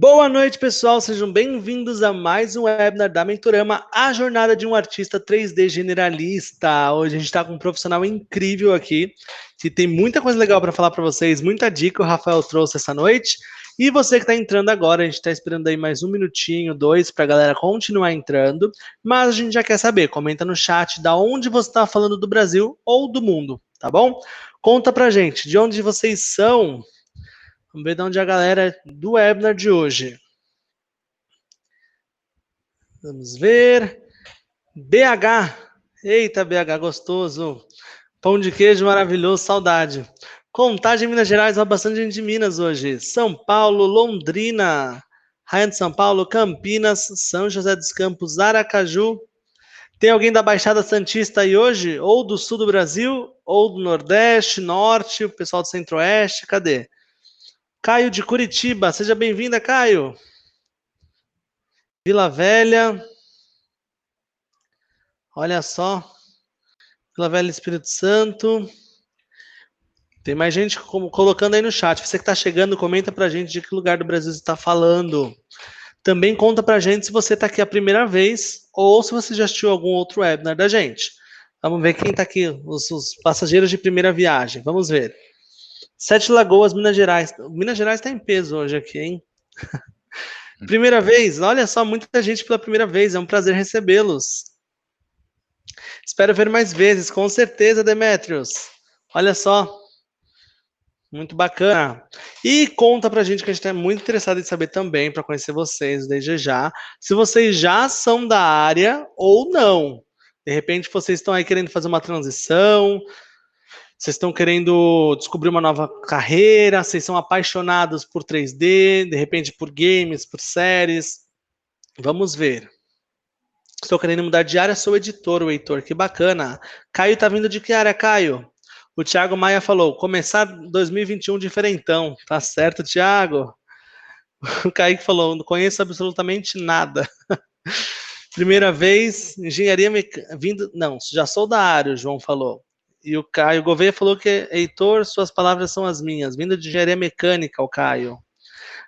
Boa noite, pessoal. Sejam bem-vindos a mais um webinar da Mentorama, a jornada de um artista 3D generalista. Hoje a gente está com um profissional incrível aqui, que tem muita coisa legal para falar para vocês, muita dica o Rafael trouxe essa noite. E você que está entrando agora, a gente está esperando aí mais um minutinho, dois, para a galera continuar entrando. Mas a gente já quer saber, comenta no chat da onde você está falando do Brasil ou do mundo, tá bom? Conta pra gente, de onde vocês são. Vamos ver de onde é a galera do webinar de hoje. Vamos ver. BH. Eita, BH, gostoso. Pão de queijo maravilhoso, saudade. Contagem, Minas Gerais, ó, bastante gente de Minas hoje. São Paulo, Londrina, Rainha de São Paulo, Campinas, São José dos Campos, Aracaju. Tem alguém da Baixada Santista aí hoje? Ou do sul do Brasil, ou do Nordeste, Norte, o pessoal do Centro-Oeste, cadê? Caio de Curitiba, seja bem-vinda, Caio. Vila Velha. Olha só. Vila Velha, Espírito Santo. Tem mais gente colocando aí no chat. Você que está chegando, comenta pra gente de que lugar do Brasil você está falando. Também conta pra gente se você está aqui a primeira vez ou se você já assistiu algum outro webinar da gente. Vamos ver quem está aqui, os passageiros de primeira viagem. Vamos ver. Sete Lagoas, Minas Gerais. Minas Gerais está em peso hoje aqui, hein? Primeira vez, olha só, muita gente pela primeira vez, é um prazer recebê-los. Espero ver mais vezes, com certeza, Demetrios. Olha só, muito bacana. E conta pra gente que a gente é muito interessado em saber também, para conhecer vocês desde já, se vocês já são da área ou não. De repente vocês estão aí querendo fazer uma transição, vocês estão querendo descobrir uma nova carreira, vocês são apaixonados por 3D, de repente por games, por séries. Vamos ver. Estou querendo mudar de área, sou editor, o Heitor, que bacana. Caio tá vindo de que área, Caio? O Thiago Maia falou, começar 2021 diferentão. Tá certo, Thiago? O Kaique falou, não conheço absolutamente nada. Primeira vez, engenharia mecânica, não, já sou da área, o João falou. E o Caio Gouveia falou que, Heitor, suas palavras são as minhas. Vindo de engenharia mecânica, o Caio.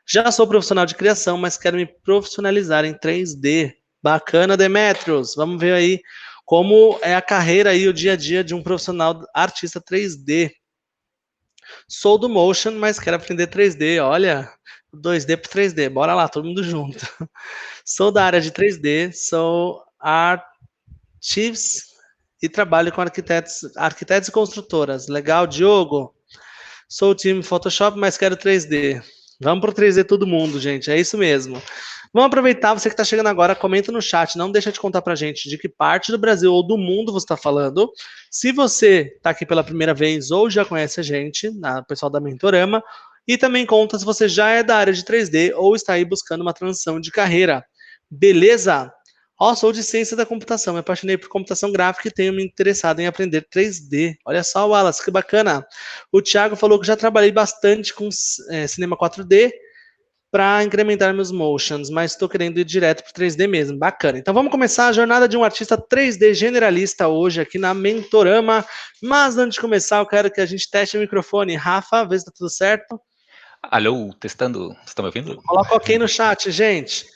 Já sou profissional de criação, mas quero me profissionalizar em 3D. Bacana, Demetrios. Vamos ver aí como é a carreira aí, o dia a dia de um profissional artista 3D. Sou do Motion, mas quero aprender 3D. Olha, 2D para 3D. Bora lá, todo mundo junto. Sou da área de 3D, sou artist e trabalho com arquitetos e construtoras. Legal, Diogo? Sou o time Photoshop, mas quero 3D. Vamos para o 3D todo mundo, gente. É isso mesmo. Vamos aproveitar, você que está chegando agora, comenta no chat. Não deixa de contar para a gente de que parte do Brasil ou do mundo você está falando. Se você está aqui pela primeira vez ou já conhece a gente, o pessoal da Mentorama. E também conta se você já é da área de 3D ou está aí buscando uma transição de carreira. Beleza? Sou de ciência da computação, me apaixonei por computação gráfica e tenho me interessado em aprender 3D. Olha só, Wallace, que bacana. O Thiago falou que já trabalhei bastante com cinema 4D para incrementar meus motions, mas estou querendo ir direto para 3D mesmo. Bacana. Então vamos começar a jornada de um artista 3D generalista hoje aqui na Mentorama. Mas antes de começar, eu quero que a gente teste o microfone. Rafa, vê se está tudo certo. Alô, testando. Estão me ouvindo? Coloca ok no chat, gente.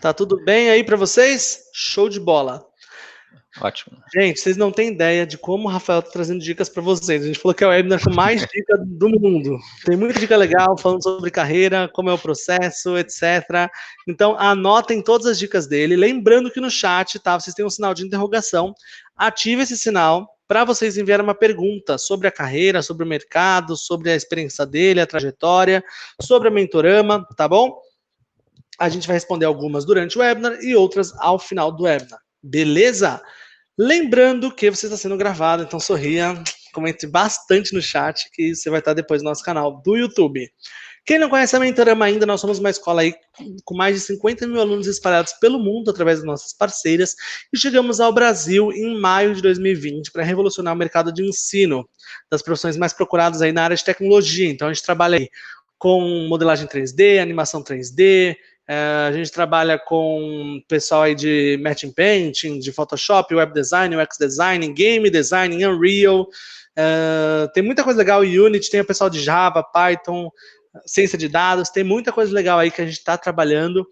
Tá tudo bem aí para vocês? Show de bola. Ótimo. Gente, vocês não têm ideia de como o Rafael tá trazendo dicas para vocês. A gente falou que é o webinar com mais dicas do mundo. Tem muita dica legal, falando sobre carreira, como é o processo, etc. Então, anotem todas as dicas dele. Lembrando que no chat, tá? Vocês têm um sinal de interrogação. Ative esse sinal para vocês enviarem uma pergunta sobre a carreira, sobre o mercado, sobre a experiência dele, a trajetória, sobre a Mentorama, tá bom? A gente vai responder algumas durante o webinar e outras ao final do webinar. Beleza? Lembrando que você está sendo gravado, então sorria, comente bastante no chat, que você vai estar depois no nosso canal do YouTube. Quem não conhece a Mentorama ainda, nós somos uma escola aí com mais de 50 mil alunos espalhados pelo mundo através das nossas parceiras e chegamos ao Brasil em maio de 2020 para revolucionar o mercado de ensino das profissões mais procuradas aí na área de tecnologia. Então a gente trabalha aí com modelagem 3D, animação 3D, a gente trabalha com pessoal aí de Matching Painting, de Photoshop, Web Design, UX Design, Game Design, Unreal, tem muita coisa legal, Unity, tem o pessoal de Java, Python, ciência de dados, tem muita coisa legal aí que a gente está trabalhando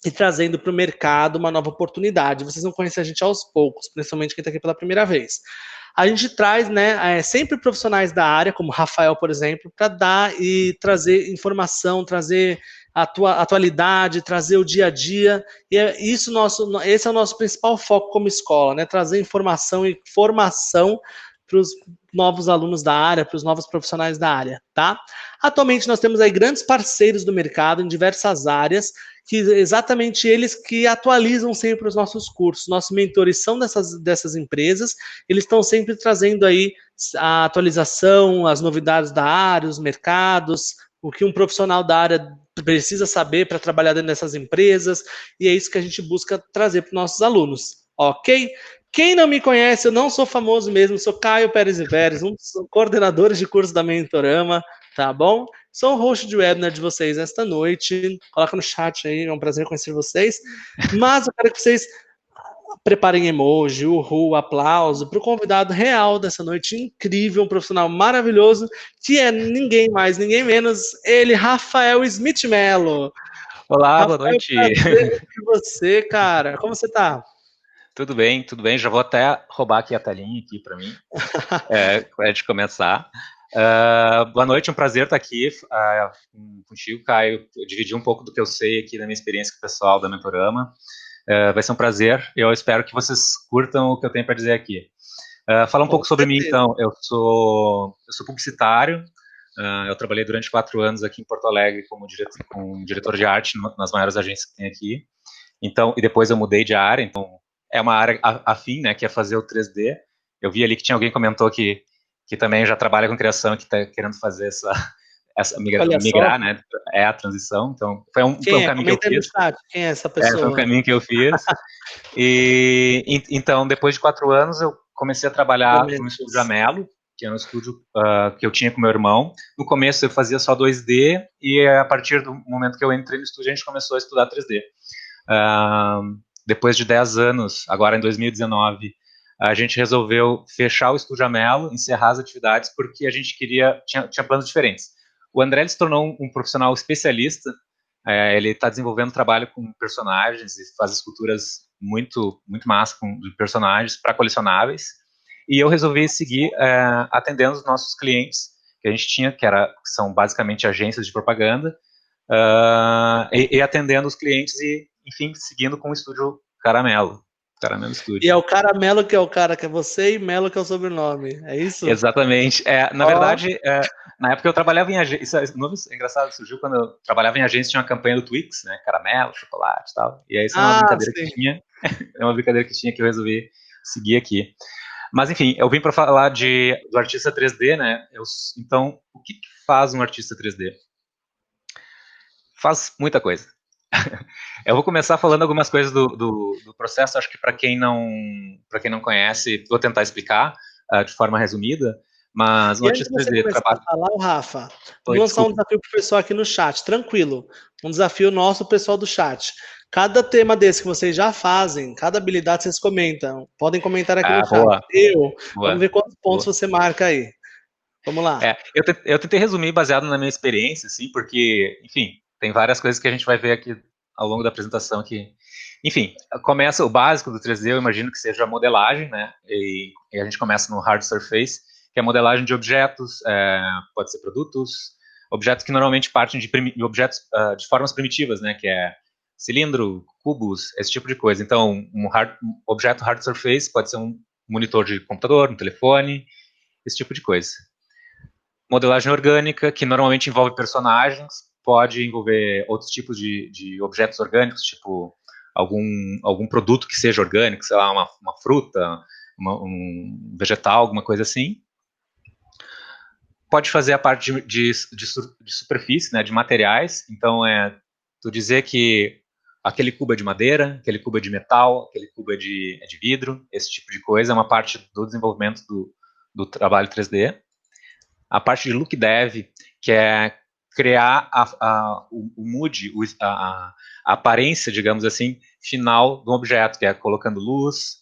e trazendo para o mercado uma nova oportunidade. Vocês vão conhecer a gente aos poucos, principalmente quem está aqui pela primeira vez. A gente traz, né, sempre profissionais da área, como Rafael, por exemplo, para dar e trazer informação, trazer atualidade, trazer o dia a dia. E esse é o nosso principal foco como escola, né? Trazer informação e formação para os novos alunos da área, para os novos profissionais da área, tá? Atualmente nós temos aí grandes parceiros do mercado em diversas áreas, que exatamente eles que atualizam sempre os nossos cursos. Nossos mentores são dessas empresas, eles estão sempre trazendo aí a atualização, as novidades da área, os mercados, o que um profissional da área precisa saber para trabalhar dentro dessas empresas, e é isso que a gente busca trazer para os nossos alunos, ok? Quem não me conhece, eu não sou famoso mesmo, sou Caio Pérez Iveres, um dos coordenadores de curso da Mentorama, tá bom? Sou o host de webinar de vocês esta noite. Coloca no chat aí, é um prazer conhecer vocês. Mas eu quero que vocês preparem emoji, uhul, aplauso para o convidado real dessa noite incrível, um profissional maravilhoso, que é ninguém mais, ninguém menos, ele, Rafael Smith Mello. Olá, boa Rafael, noite. prazer com você, cara. Como você tá? Tudo bem, tudo bem. Já vou até roubar aqui a telinha aqui para mim, antes de começar. Boa noite, um prazer estar aqui contigo, Caio. Eu dividi um pouco do que eu sei aqui da minha experiência com o pessoal da Mentorama. Vai ser um prazer. Eu espero que vocês curtam o que eu tenho para dizer aqui. Falar um pouco sobre mim, então. Eu sou publicitário. Eu trabalhei durante 4 anos aqui em Porto Alegre como diretor de arte nas maiores agências que tem aqui. Então, e depois eu mudei de área. Então, é uma área afim, né, que é fazer o 3D. Eu vi ali que tinha alguém que comentou que também já trabalha com criação e que está querendo fazer migrar, né, a transição. Então, foi um caminho que eu fiz. No chat. Quem é essa pessoa? Foi um caminho que eu fiz. E então, depois de 4 anos, eu comecei a trabalhar no estúdio Amelo, que é um estúdio que eu tinha com meu irmão. No começo eu fazia só 2D e a partir do momento que eu entrei no estúdio, a gente começou a estudar 3D. Depois de 10 anos, agora em 2019, a gente resolveu fechar o Estúdio Amelo, encerrar as atividades, porque a gente tinha planos diferentes. O André se tornou um profissional especialista, ele está desenvolvendo trabalho com personagens e faz esculturas muito, muito massa de personagens para colecionáveis, e eu resolvi seguir atendendo os nossos clientes que a gente tinha, que são basicamente agências de propaganda, e atendendo os clientes e, enfim, seguindo com o estúdio Caramelo Studio. E é o Caramelo que é o cara que é você e Melo que é o sobrenome, é isso? Exatamente. Na verdade, na época eu trabalhava em agência, o nome engraçado surgiu quando eu trabalhava em agência, tinha uma campanha do Twix, né, caramelo, chocolate e tal, e aí isso é uma brincadeira que tinha, que eu resolvi seguir aqui. Mas enfim, eu vim para falar do artista 3D, né, então, o que faz um artista 3D? Faz muita coisa. Eu vou começar falando algumas coisas do processo, acho que para quem não conhece, vou tentar explicar de forma resumida, mas no artista 3D trabalha... falar, Rafa, vou lançar um desafio para o pessoal aqui no chat, tranquilo, um desafio nosso, pessoal do chat. Cada tema desse que vocês já fazem, cada habilidade vocês comentam, podem comentar aqui no chat. Vamos ver quantos pontos você marca aí. Vamos lá. Eu tentei resumir baseado na minha experiência, assim, porque, enfim, tem várias coisas que a gente vai ver aqui ao longo da apresentação que, enfim, começa o básico do 3D, eu imagino que seja a modelagem, né, e a gente começa no hard surface, que é a modelagem de objetos, pode ser produtos, objetos que normalmente partem de objetos de formas primitivas, né, que é cilindro, cubos, esse tipo de coisa. Então, um objeto hard surface pode ser um monitor de computador, um telefone, esse tipo de coisa. Modelagem orgânica, que normalmente envolve personagens, pode envolver outros tipos de objetos orgânicos, tipo algum produto que seja orgânico, sei lá, uma fruta, um vegetal, alguma coisa assim. Pode fazer a parte de superfície, né, de materiais, então tu dizer que aquele cubo é de madeira, aquele cubo é de metal, aquele cubo é de vidro, esse tipo de coisa é uma parte do desenvolvimento do trabalho 3D. A parte de look dev, que é criar o mood, a aparência, digamos assim, final do objeto, que é colocando luz,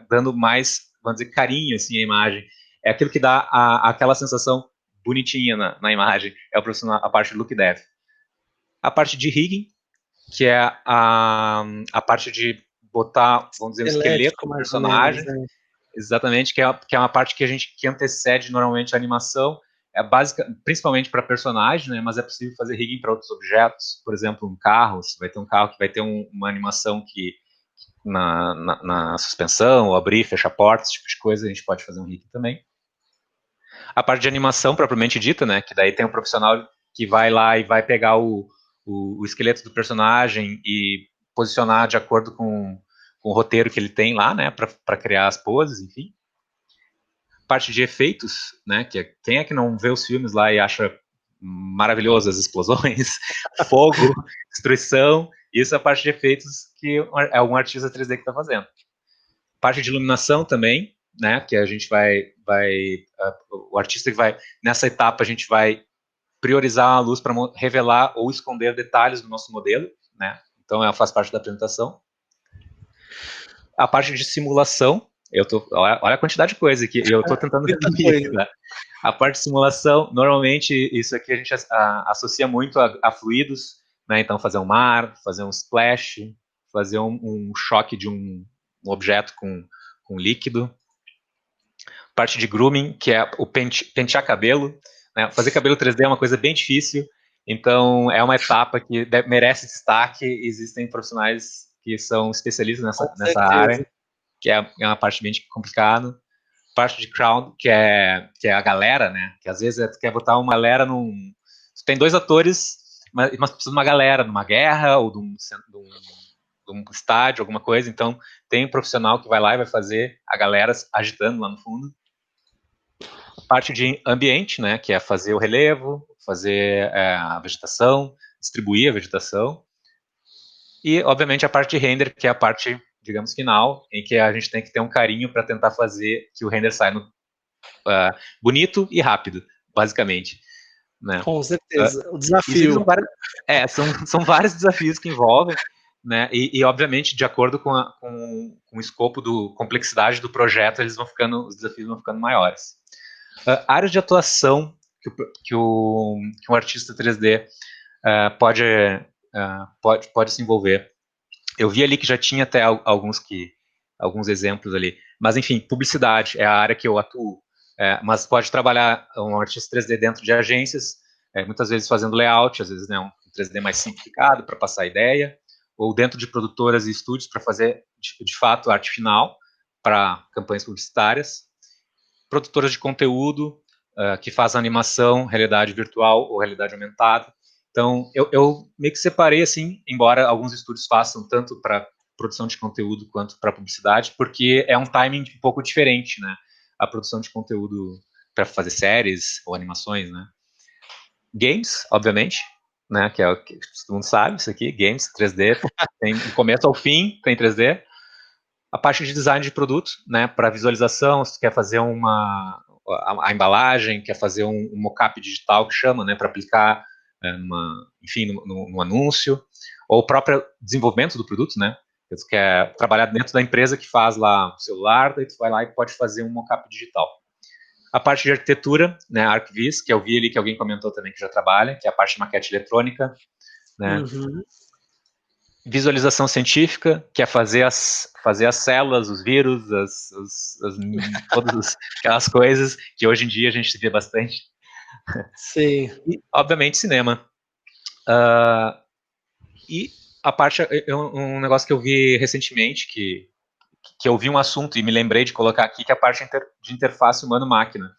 dando mais, vamos dizer, carinho assim, à imagem. É aquilo que dá aquela sensação bonitinha na imagem, é o profissional, a parte de look dev. A parte de rigging, que é a parte de botar, vamos dizer, o esqueleto Elétrico, do mais ou menos, personagem, né? exatamente, que é uma parte que antecede normalmente a animação, é básica, principalmente para personagem, né, mas é possível fazer rigging para outros objetos, por exemplo, um carro, você vai ter um carro que vai ter uma animação que na suspensão, ou abrir, fechar portas, esse tipo de coisa, a gente pode fazer um rigging também. A parte de animação propriamente dita, né, que daí tem um profissional que vai lá e vai pegar o esqueleto do personagem e posicionar de acordo com o roteiro que ele tem lá, né, para criar as poses, enfim. Parte de efeitos, né, quem é que não vê os filmes lá e acha maravilhoso as explosões, fogo, destruição, isso é a parte de efeitos que é um artista 3D que está fazendo. Parte de iluminação também, né, que a gente o artista que vai, nessa etapa a gente vai priorizar a luz para revelar ou esconder detalhes do nosso modelo, né, então ela faz parte da apresentação. A parte de simulação, olha a quantidade de coisa que eu estou tentando resumir, né? A parte de simulação, normalmente isso aqui a gente associa muito a fluidos, né, então fazer um mar, fazer um splash, fazer um choque de um objeto com líquido. Parte de grooming, que é o pentear cabelo, né? Fazer cabelo 3D é uma coisa bem difícil, então é uma etapa que merece destaque. Existem profissionais que são especialistas nessa área, que é uma parte bem complicada. Parte de crowd, que é a galera, né? Que às vezes tu quer botar uma galera Tu tem dois atores, mas precisa de uma galera numa guerra ou de um estádio, alguma coisa, então tem um profissional que vai lá e vai fazer a galera agitando lá no fundo. Parte de ambiente, né, que é fazer o relevo, fazer a vegetação, distribuir a vegetação. E, obviamente, a parte de render, que é a parte, digamos, final, em que a gente tem que ter um carinho para tentar fazer que o render saia bonito e rápido, basicamente. Né? Com certeza. O Isso desafio. são vários desafios que envolvem, né? E obviamente, de acordo com o escopo complexidade do projeto, os desafios vão ficando maiores. Áreas de atuação que um artista 3D pode se envolver. Eu vi ali que já tinha até alguns exemplos ali, mas enfim, publicidade é a área que eu atuo, mas pode trabalhar um artista 3D dentro de agências, muitas vezes fazendo layout, às vezes, né, um 3D mais simplificado para passar a ideia, ou dentro de produtoras e estúdios para fazer de fato arte final para campanhas publicitárias, produtoras de conteúdo que fazem animação, realidade virtual ou realidade aumentada. Então, eu meio que separei assim, embora alguns estúdios façam tanto para produção de conteúdo quanto para publicidade, porque é um timing um pouco diferente, né? A produção de conteúdo para fazer séries ou animações, né? Games, obviamente, né? Que é o que todo mundo sabe, isso aqui, games, 3D, tem do começo ao fim, tem 3D. A parte de design de produto, né, para visualização, se tu quer fazer a embalagem, quer fazer um mockup digital que chama, né, para aplicar enfim, no anúncio, ou o próprio desenvolvimento do produto, né, que tu quer trabalhar dentro da empresa que faz lá o celular, daí tu vai lá e pode fazer um mockup digital. A parte de arquitetura, né, ArcVis, que eu vi ali que alguém comentou também que já trabalha, que é a parte de maquete eletrônica, né, visualização científica, que é fazer as células, os vírus, todas aquelas coisas que hoje em dia a gente vê bastante. Sim. E, obviamente, cinema. E a parte, um negócio que eu vi recentemente, que eu vi um assunto e me lembrei de colocar aqui, que é a parte de interface humano-máquina,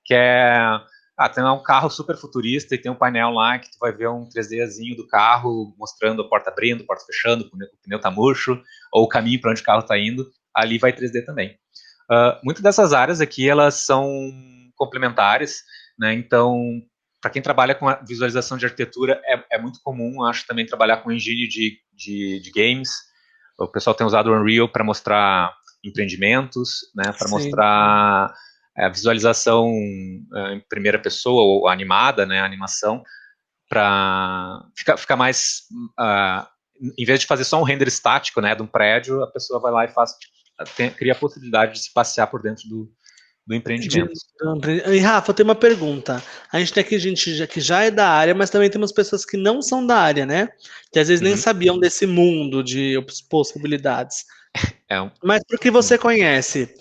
que é tem um carro super futurista e tem um painel lá que tu vai ver um 3Dzinho do carro mostrando a porta abrindo, a porta fechando, o pneu tá murcho, ou o caminho para onde o carro está indo, ali vai 3D também. Muitas dessas áreas aqui, elas são complementares, né? Então, para quem trabalha com a visualização de arquitetura, é muito comum, acho, também trabalhar com engine de games. O pessoal tem usado o Unreal para mostrar empreendimentos, né? Para mostrar a visualização em primeira pessoa ou animada, né, a animação, para ficar mais, em vez de fazer só um render estático, né, de um prédio, a pessoa vai lá e cria a possibilidade de se passear por dentro do empreendimento. E Rafa, eu tenho uma pergunta. A gente tem aqui gente que já é da área, mas também temos pessoas que não são da área, né? Que às vezes nem Uhum. sabiam desse mundo de possibilidades. É um, Mas porque você conhece,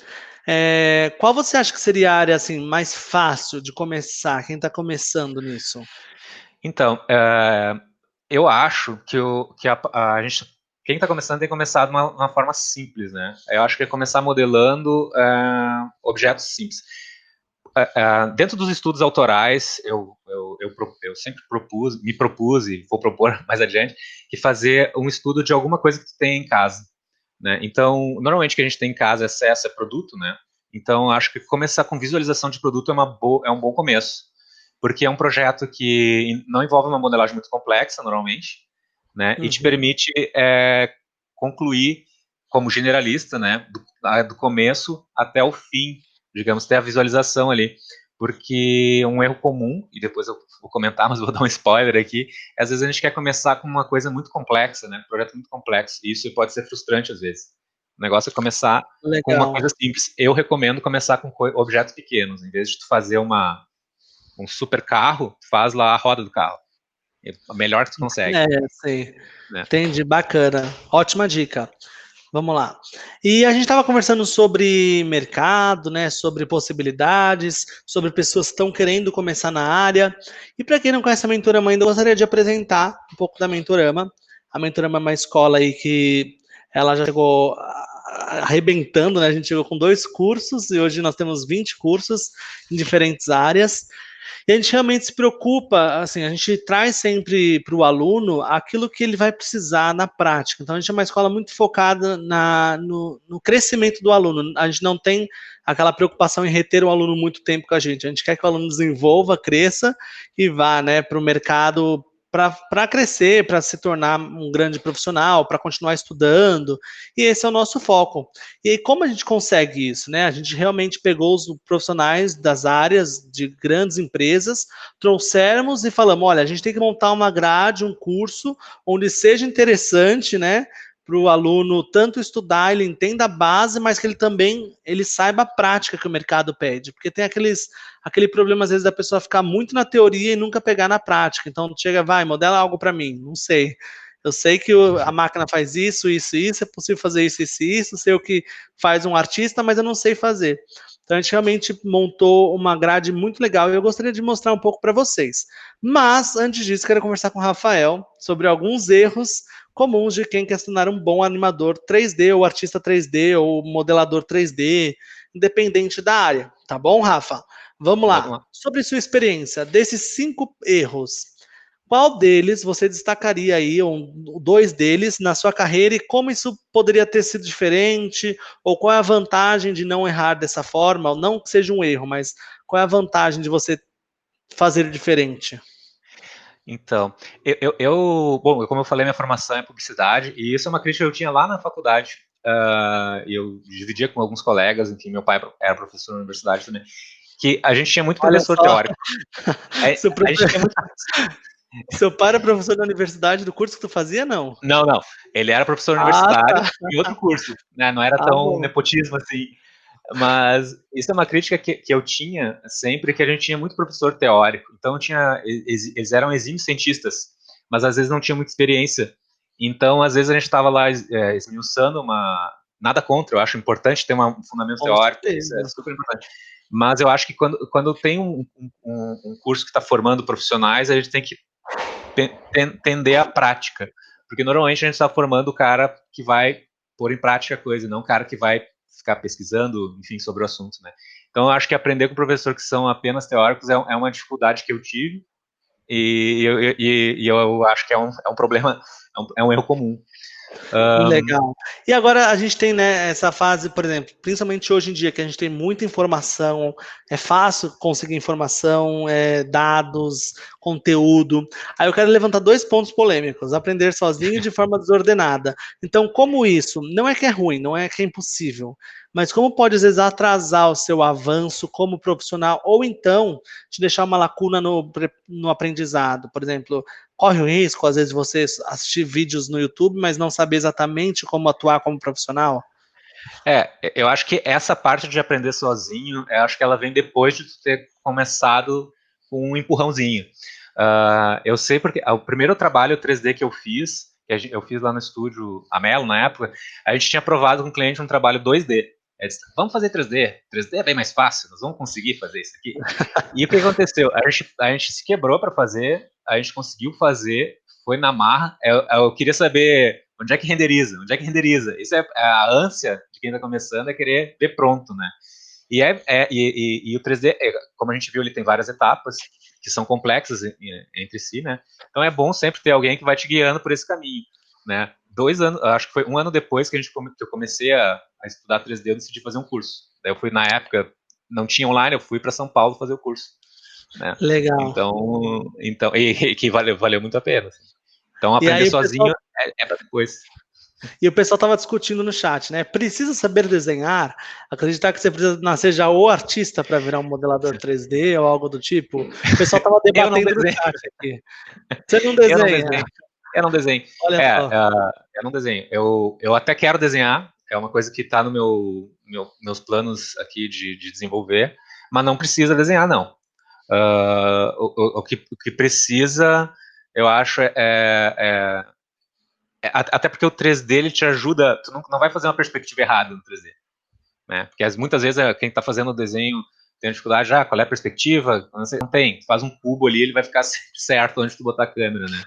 qual você acha que seria a área assim mais fácil de começar? Quem está começando nisso? Então, eu acho que a gente, quem está começando tem que começar de uma forma simples, né? Eu acho que é começar modelando objetos simples. Dentro dos estudos autorais, eu sempre me propus e vou propor mais adiante, que fazer um estudo de alguma coisa que tu tem em casa, né? Então, normalmente o que a gente tem em casa é produto, né? Então, acho que começar com visualização de produto é um bom começo, porque é um projeto que não envolve uma modelagem muito complexa, normalmente, né? E te permite concluir como generalista, né? Do começo até o fim, digamos, ter a visualização ali. Porque um erro comum, e depois eu vou comentar, mas vou dar um spoiler aqui, às vezes a gente quer começar com uma coisa muito complexa, né? Um projeto muito complexo, e isso pode ser frustrante às vezes. O negócio é começar com uma Legal. coisa simples. Eu recomendo começar com objetos pequenos. Em vez de tu fazer um super carro, faz lá a roda do carro. É o melhor que tu consegue. Sei. Né? Entendi, bacana. Ótima dica. Vamos lá. E a gente estava conversando sobre mercado, né? Sobre possibilidades, sobre pessoas que estão querendo começar na área. E para quem não conhece a Mentorama ainda, eu gostaria de apresentar um pouco da Mentorama. A Mentorama é uma escola aí que ela já chegou arrebentando, né? A gente chegou com 2 cursos e hoje nós temos 20 cursos em diferentes áreas. E a gente realmente se preocupa, assim, a gente traz sempre para o aluno aquilo que ele vai precisar na prática. Então, a gente é uma escola muito focada no crescimento do aluno. A gente não tem aquela preocupação em reter o aluno muito tempo com a gente. A gente quer que o aluno desenvolva, cresça e vá, né, para o mercado para crescer, para se tornar um grande profissional, para continuar estudando. E esse é o nosso foco. E aí, como a gente consegue isso, né? A gente realmente pegou os profissionais das áreas de grandes empresas, trouxemos e falamos: olha, a gente tem que montar uma grade, um curso, onde seja interessante, né? Para o aluno tanto estudar, ele entenda a base, mas que ele também ele saiba a prática que o mercado pede. Porque tem aquele problema, às vezes, da pessoa ficar muito na teoria e nunca pegar na prática. Então, chega, vai, modela algo para mim. Não sei. Eu sei que a máquina faz isso, isso, isso, é possível fazer isso, isso, isso, sei o que faz um artista, mas eu não sei fazer. Então a gente realmente montou uma grade muito legal e eu gostaria de mostrar um pouco para vocês. Mas, antes disso, quero conversar com o Rafael sobre alguns erros comuns de quem quer se tornar um bom animador 3D, ou artista 3D, ou modelador 3D, independente da área. Tá bom, Rafa? Vamos lá. Sobre sua experiência, desses 5 erros, qual deles você destacaria aí, ou 2 deles, na sua carreira e como isso poderia ter sido diferente? Ou qual é a vantagem de não errar dessa forma? Ou não que seja um erro, mas qual é a vantagem de você fazer diferente? Então, bom, como eu falei, minha formação é publicidade, e isso é uma crítica que eu tinha lá na faculdade. Eu dividia com alguns colegas, enfim, meu pai era professor na universidade também, que a gente tinha muito Olha professor só, teórico. seu, A gente tinha muito... seu pai era professor da universidade do curso que tu fazia, não? Não, não. Ele era professor Ah, universitário tá. em outro curso, né? Não era Ah, tão bom. nepotismo assim. Mas isso é uma crítica que eu tinha sempre, que a gente tinha muito professor teórico. Então eles eram exímios cientistas, mas às vezes não tinham muita experiência. Então, às vezes a gente estava lá esmiuçando nada contra, eu acho importante ter um fundamento Com teórico, isso é certeza. super importante. Mas eu acho que quando tem um curso que está formando profissionais, a gente tem que entender a prática. Porque normalmente a gente está formando o cara que vai pôr em prática a coisa, não o cara que vai ficar pesquisando, enfim, sobre o assunto, né? Então, eu acho que aprender com professor que são apenas teóricos é uma dificuldade que eu tive e eu acho que é um problema, é um erro comum. Legal. E agora a gente tem, né, essa fase, por exemplo, principalmente hoje em dia, que a gente tem muita informação, é fácil conseguir informação, dados, conteúdo. Aí eu quero levantar 2 pontos polêmicos: aprender sozinho de forma desordenada. Então, como isso? Não é que é ruim, não é que é impossível, mas como pode, às vezes, atrasar o seu avanço como profissional, ou então te deixar uma lacuna no aprendizado. Por exemplo, corre o risco, às vezes, você assistir vídeos no YouTube, mas não saber exatamente como atuar como profissional? Eu acho que essa parte de aprender sozinho, eu acho que ela vem depois de tu ter começado com um empurrãozinho. Eu sei porque o primeiro trabalho 3D que eu fiz lá no estúdio Amelo, na época, a gente tinha aprovado com o cliente um trabalho 2D. Disse, vamos fazer 3D. 3D é bem mais fácil, nós vamos conseguir fazer isso aqui. E o que aconteceu? A gente se quebrou para fazer, a gente conseguiu fazer, foi na marra. Eu queria saber onde é que renderiza, onde é que renderiza. Isso é a ânsia de quem está começando, é querer ver pronto, né? E o 3D, como a gente viu, ele tem várias etapas que são complexas entre si, né? Então é bom sempre ter alguém que vai te guiando por esse caminho, né? 2 anos, acho que foi 1 ano depois que eu comecei a estudar 3D, eu decidi fazer um curso. Daí eu fui, na época, não tinha online, eu fui para São Paulo fazer o curso, né? Legal. Então que valeu muito a pena. Assim. Então aprender sozinho é para depois. E o pessoal estava discutindo no chat, né? Precisa saber desenhar? Acreditar que você precisa nascer já ou artista para virar um modelador 3D ou algo do tipo? O pessoal estava debatendo no chat aqui. Você não desenha? Eu não desenho. Olha só. Eu não desenho. Eu até quero desenhar, é uma coisa que está no meus planos aqui de desenvolver, mas não precisa desenhar, não. O que precisa, eu acho, até porque o 3D ele te ajuda, tu não vai fazer uma perspectiva errada no 3D, né? Porque muitas vezes quem está fazendo o desenho tem dificuldade, qual é a perspectiva? Não tem, tu faz um cubo ali, ele vai ficar certo onde tu botar a câmera, né?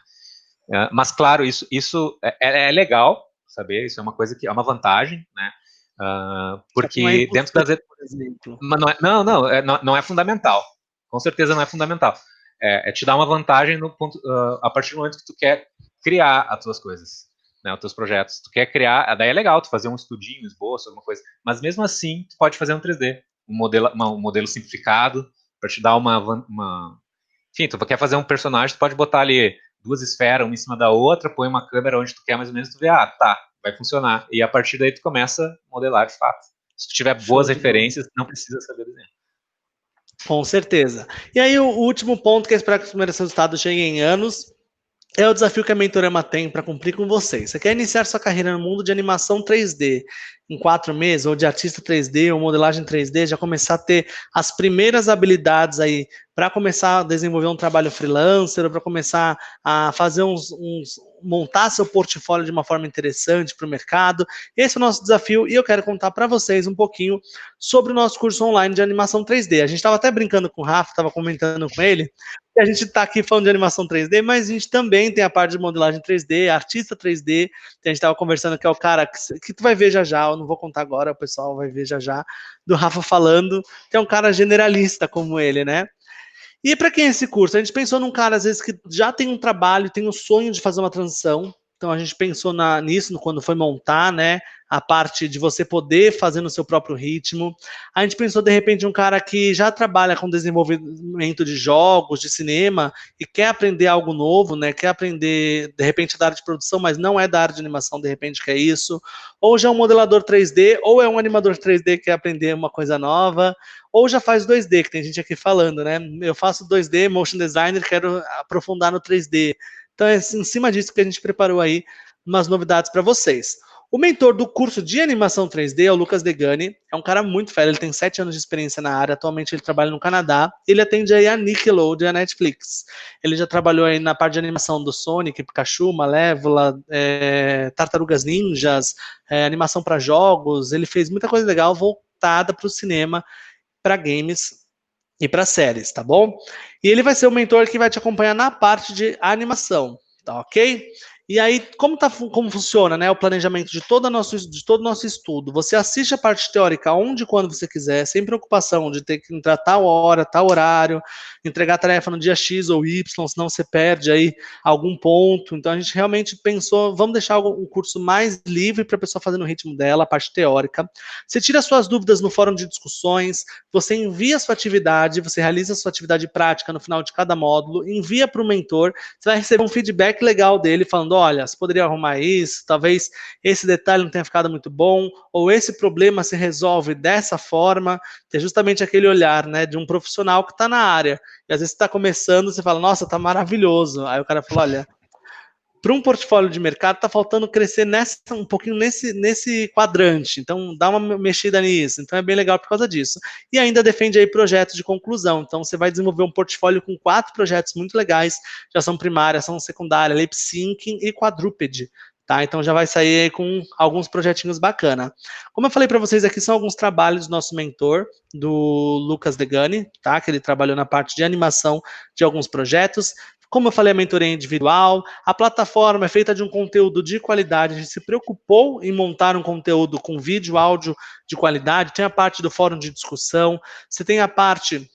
Mas claro, isso é legal saber, isso é uma coisa que é uma vantagem, né? Porque dentro das, por exemplo. Mas não é fundamental. Com certeza não é fundamental. É te dar uma vantagem no ponto, a partir do momento que tu quer criar as tuas coisas, né, os teus projetos. Tu quer criar, daí é legal tu fazer um estudinho, um esboço, alguma coisa. Mas mesmo assim, tu pode fazer um 3D, um modelo simplificado para te dar uma. Enfim, tu quer fazer um personagem, tu pode botar ali 2 esferas, uma em cima da outra, põe uma câmera onde tu quer mais ou menos, tu vê, tá, vai funcionar. E a partir daí tu começa a modelar de fato. Se tu tiver boas referências, não precisa saber desenhar. Com certeza. E aí o último ponto que é esperar que os primeiros resultados cheguem em anos é o desafio que a Mentorama tem para cumprir com vocês. Você quer iniciar sua carreira no mundo de animação 3D em 4 meses, ou de artista 3D, ou modelagem 3D, já começar a ter as primeiras habilidades aí para começar a desenvolver um trabalho freelancer, ou para começar a fazer montar seu portfólio de uma forma interessante para o mercado. Esse é o nosso desafio e eu quero contar para vocês um pouquinho sobre o nosso curso online de animação 3D. A gente estava até brincando com o Rafa, estava comentando com ele, que a gente está aqui falando de animação 3D, mas a gente também tem a parte de modelagem 3D, artista 3D, que a gente estava conversando, que é o cara que tu vai ver já já, eu não vou contar agora, o pessoal vai ver já já, do Rafa falando, que é um cara generalista como ele, né? E para quem é esse curso? A gente pensou num cara, às vezes, que já tem um trabalho, tem um sonho de fazer uma transição. Então a gente pensou nisso quando foi montar, né? A parte de você poder fazer no seu próprio ritmo. A gente pensou, de repente, um cara que já trabalha com desenvolvimento de jogos, de cinema, e quer aprender algo novo, né? Quer aprender, de repente, da área de produção, mas não é da área de animação, de repente, que é isso. Ou já é um modelador 3D, ou é um animador 3D que quer aprender uma coisa nova, ou já faz 2D, que tem gente aqui falando, né? Eu faço 2D, motion designer, quero aprofundar no 3D. Então é em cima disso que a gente preparou aí umas novidades para vocês. O mentor do curso de animação 3D é o Lucas Degani, é um cara muito fera, ele tem 7 anos de experiência na área, atualmente ele trabalha no Canadá, ele atende aí a Nickelodeon e a Netflix. Ele já trabalhou aí na parte de animação do Sonic, Pikachu, Malévola, Tartarugas Ninjas, animação para jogos, ele fez muita coisa legal voltada para o cinema, para games e para séries, tá bom? E ele vai ser o mentor que vai te acompanhar na parte de animação, tá ok? E aí, como funciona, né, o planejamento de todo o nosso estudo? Você assiste a parte teórica onde e quando você quiser, sem preocupação de ter que entrar tal hora, tal horário, entregar a tarefa no dia X ou Y, senão você perde aí algum ponto. Então a gente realmente pensou, vamos deixar um curso mais livre para a pessoa fazer no ritmo dela, a parte teórica. Você tira suas dúvidas no fórum de discussões, você envia a sua atividade, você realiza a sua atividade prática no final de cada módulo, envia para o mentor, você vai receber um feedback legal dele, falando, olha, você poderia arrumar isso, talvez esse detalhe não tenha ficado muito bom, ou esse problema se resolve dessa forma, que é justamente aquele olhar, né, de um profissional que está na área. E às vezes você está começando, você fala, nossa, tá maravilhoso. Aí o cara fala, olha, para um portfólio de mercado, está faltando crescer um pouquinho nesse quadrante. Então, dá uma mexida nisso. Então, é bem legal por causa disso. E ainda defende aí projetos de conclusão. Então, você vai desenvolver um portfólio com 4 projetos muito legais, de ação primária, ação secundária, lip syncing e quadrúpede. Tá, então já vai sair com alguns projetinhos bacana. Como eu falei para vocês aqui, são alguns trabalhos do nosso mentor, do Lucas Degani, tá? Que ele trabalhou na parte de animação de alguns projetos. Como eu falei, a mentoria é individual, a plataforma é feita de um conteúdo de qualidade, a gente se preocupou em montar um conteúdo com vídeo, áudio de qualidade, tem a parte do fórum de discussão, você tem a parte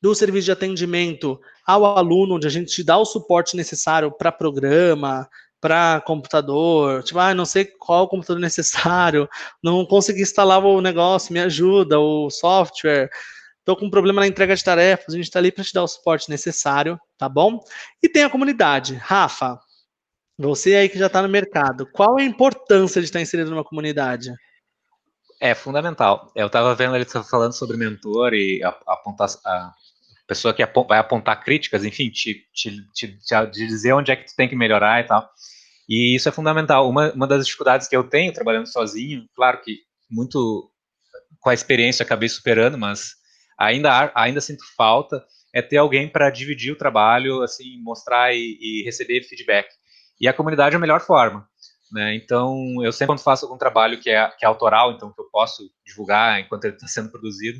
do serviço de atendimento ao aluno, onde a gente te dá o suporte necessário para programa, para computador, tipo, não sei qual o computador necessário, não consegui instalar o negócio, me ajuda, o software, estou com um problema na entrega de tarefas, a gente está ali para te dar o suporte necessário, tá bom? E tem a comunidade. Rafa, você aí que já está no mercado, qual é a importância de estar inserido numa comunidade? É fundamental. Eu estava vendo ele falando sobre mentor e a pessoa que vai apontar críticas, enfim, te dizer onde é que tu tem que melhorar e tal. E isso é fundamental. Uma das dificuldades que eu tenho trabalhando sozinho, claro que muito com a experiência acabei superando, mas ainda sinto falta, é ter alguém para dividir o trabalho, assim, mostrar e receber feedback. E a comunidade é a melhor forma. Né? Então, eu sempre quando faço algum trabalho que é autoral, então que eu posso divulgar enquanto ele está sendo produzido,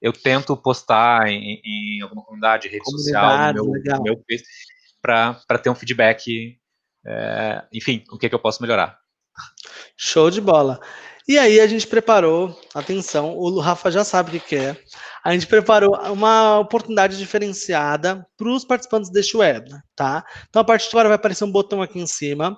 eu tento postar em alguma comunidade, rede social, no meu Face, para ter um feedback, enfim, o que eu posso melhorar. Show de bola. E aí a gente preparou, atenção, o Rafa já sabe o que é. A gente preparou uma oportunidade diferenciada para os participantes deste webinar, tá? Então a partir de agora vai aparecer um botão aqui em cima.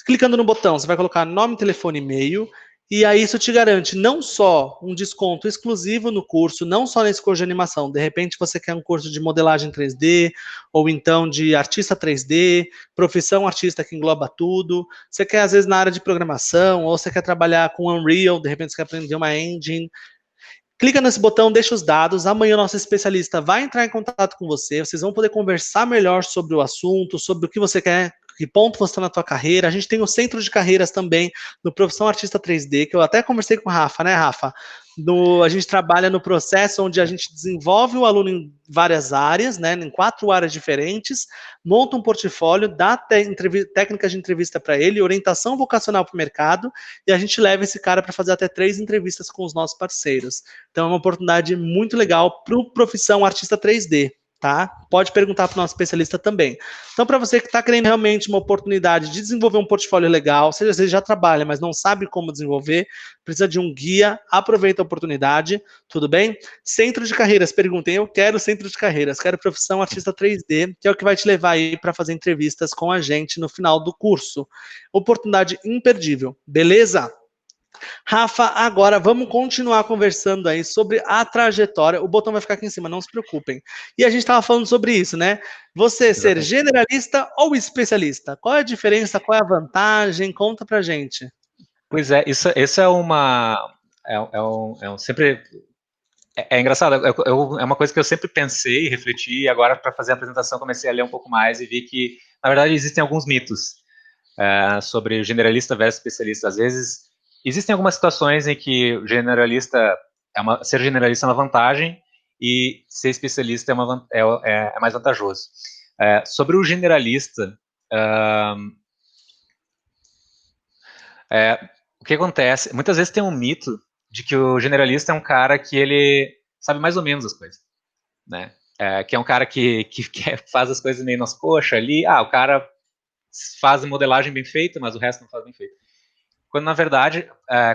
Clicando no botão, você vai colocar nome, telefone, e-mail, e aí isso te garante não só um desconto exclusivo no curso, não só nesse curso de animação, de repente você quer um curso de modelagem 3D, ou então de artista 3D, profissão artista que engloba tudo, você quer às vezes na área de programação, ou você quer trabalhar com Unreal, de repente você quer aprender uma engine, clica nesse botão, deixa os dados. Amanhã o nosso especialista vai entrar em contato com você. Vocês vão poder conversar melhor sobre o assunto, sobre o que você quer, que ponto você está na tua carreira. A gente tem o centro de carreiras também no Profissão Artista 3D, que eu até conversei com o Rafa, né, Rafa? A gente trabalha no processo onde a gente desenvolve o aluno em várias áreas, né, em 4 áreas diferentes, monta um portfólio, dá técnicas de entrevista para ele, orientação vocacional para o mercado, e a gente leva esse cara para fazer até 3 entrevistas com os nossos parceiros. Então é uma oportunidade muito legal para o Profissão Artista 3D. Tá? Pode perguntar para o nosso especialista também. Então, para você que está querendo realmente uma oportunidade de desenvolver um portfólio legal, seja você já trabalha, mas não sabe como desenvolver, precisa de um guia, aproveita a oportunidade, tudo bem? Centro de carreiras, perguntem, eu quero centro de carreiras, quero profissão artista 3D, que é o que vai te levar aí para fazer entrevistas com a gente no final do curso. Oportunidade imperdível, beleza? Rafa, agora vamos continuar conversando aí sobre a trajetória. O botão vai ficar aqui em cima, não se preocupem. E a gente estava falando sobre isso, né? Você ser generalista ou especialista? Qual é a diferença? Qual é a vantagem? Conta pra gente. Pois é, isso é uma. Sempre. É engraçado, é uma coisa que eu sempre pensei, refleti, e agora para fazer a apresentação comecei a ler um pouco mais e vi que, na verdade, existem alguns mitos sobre generalista versus especialista. Às vezes, existem algumas situações em que ser generalista é uma vantagem e ser especialista é mais vantajoso. Sobre o generalista, o que acontece? Muitas vezes tem um mito de que o generalista é um cara que ele sabe mais ou menos as coisas, né? Que é um cara que faz as coisas meio nas coxas ali. O cara faz modelagem bem feita, mas o resto não faz bem feito. Quando, na verdade,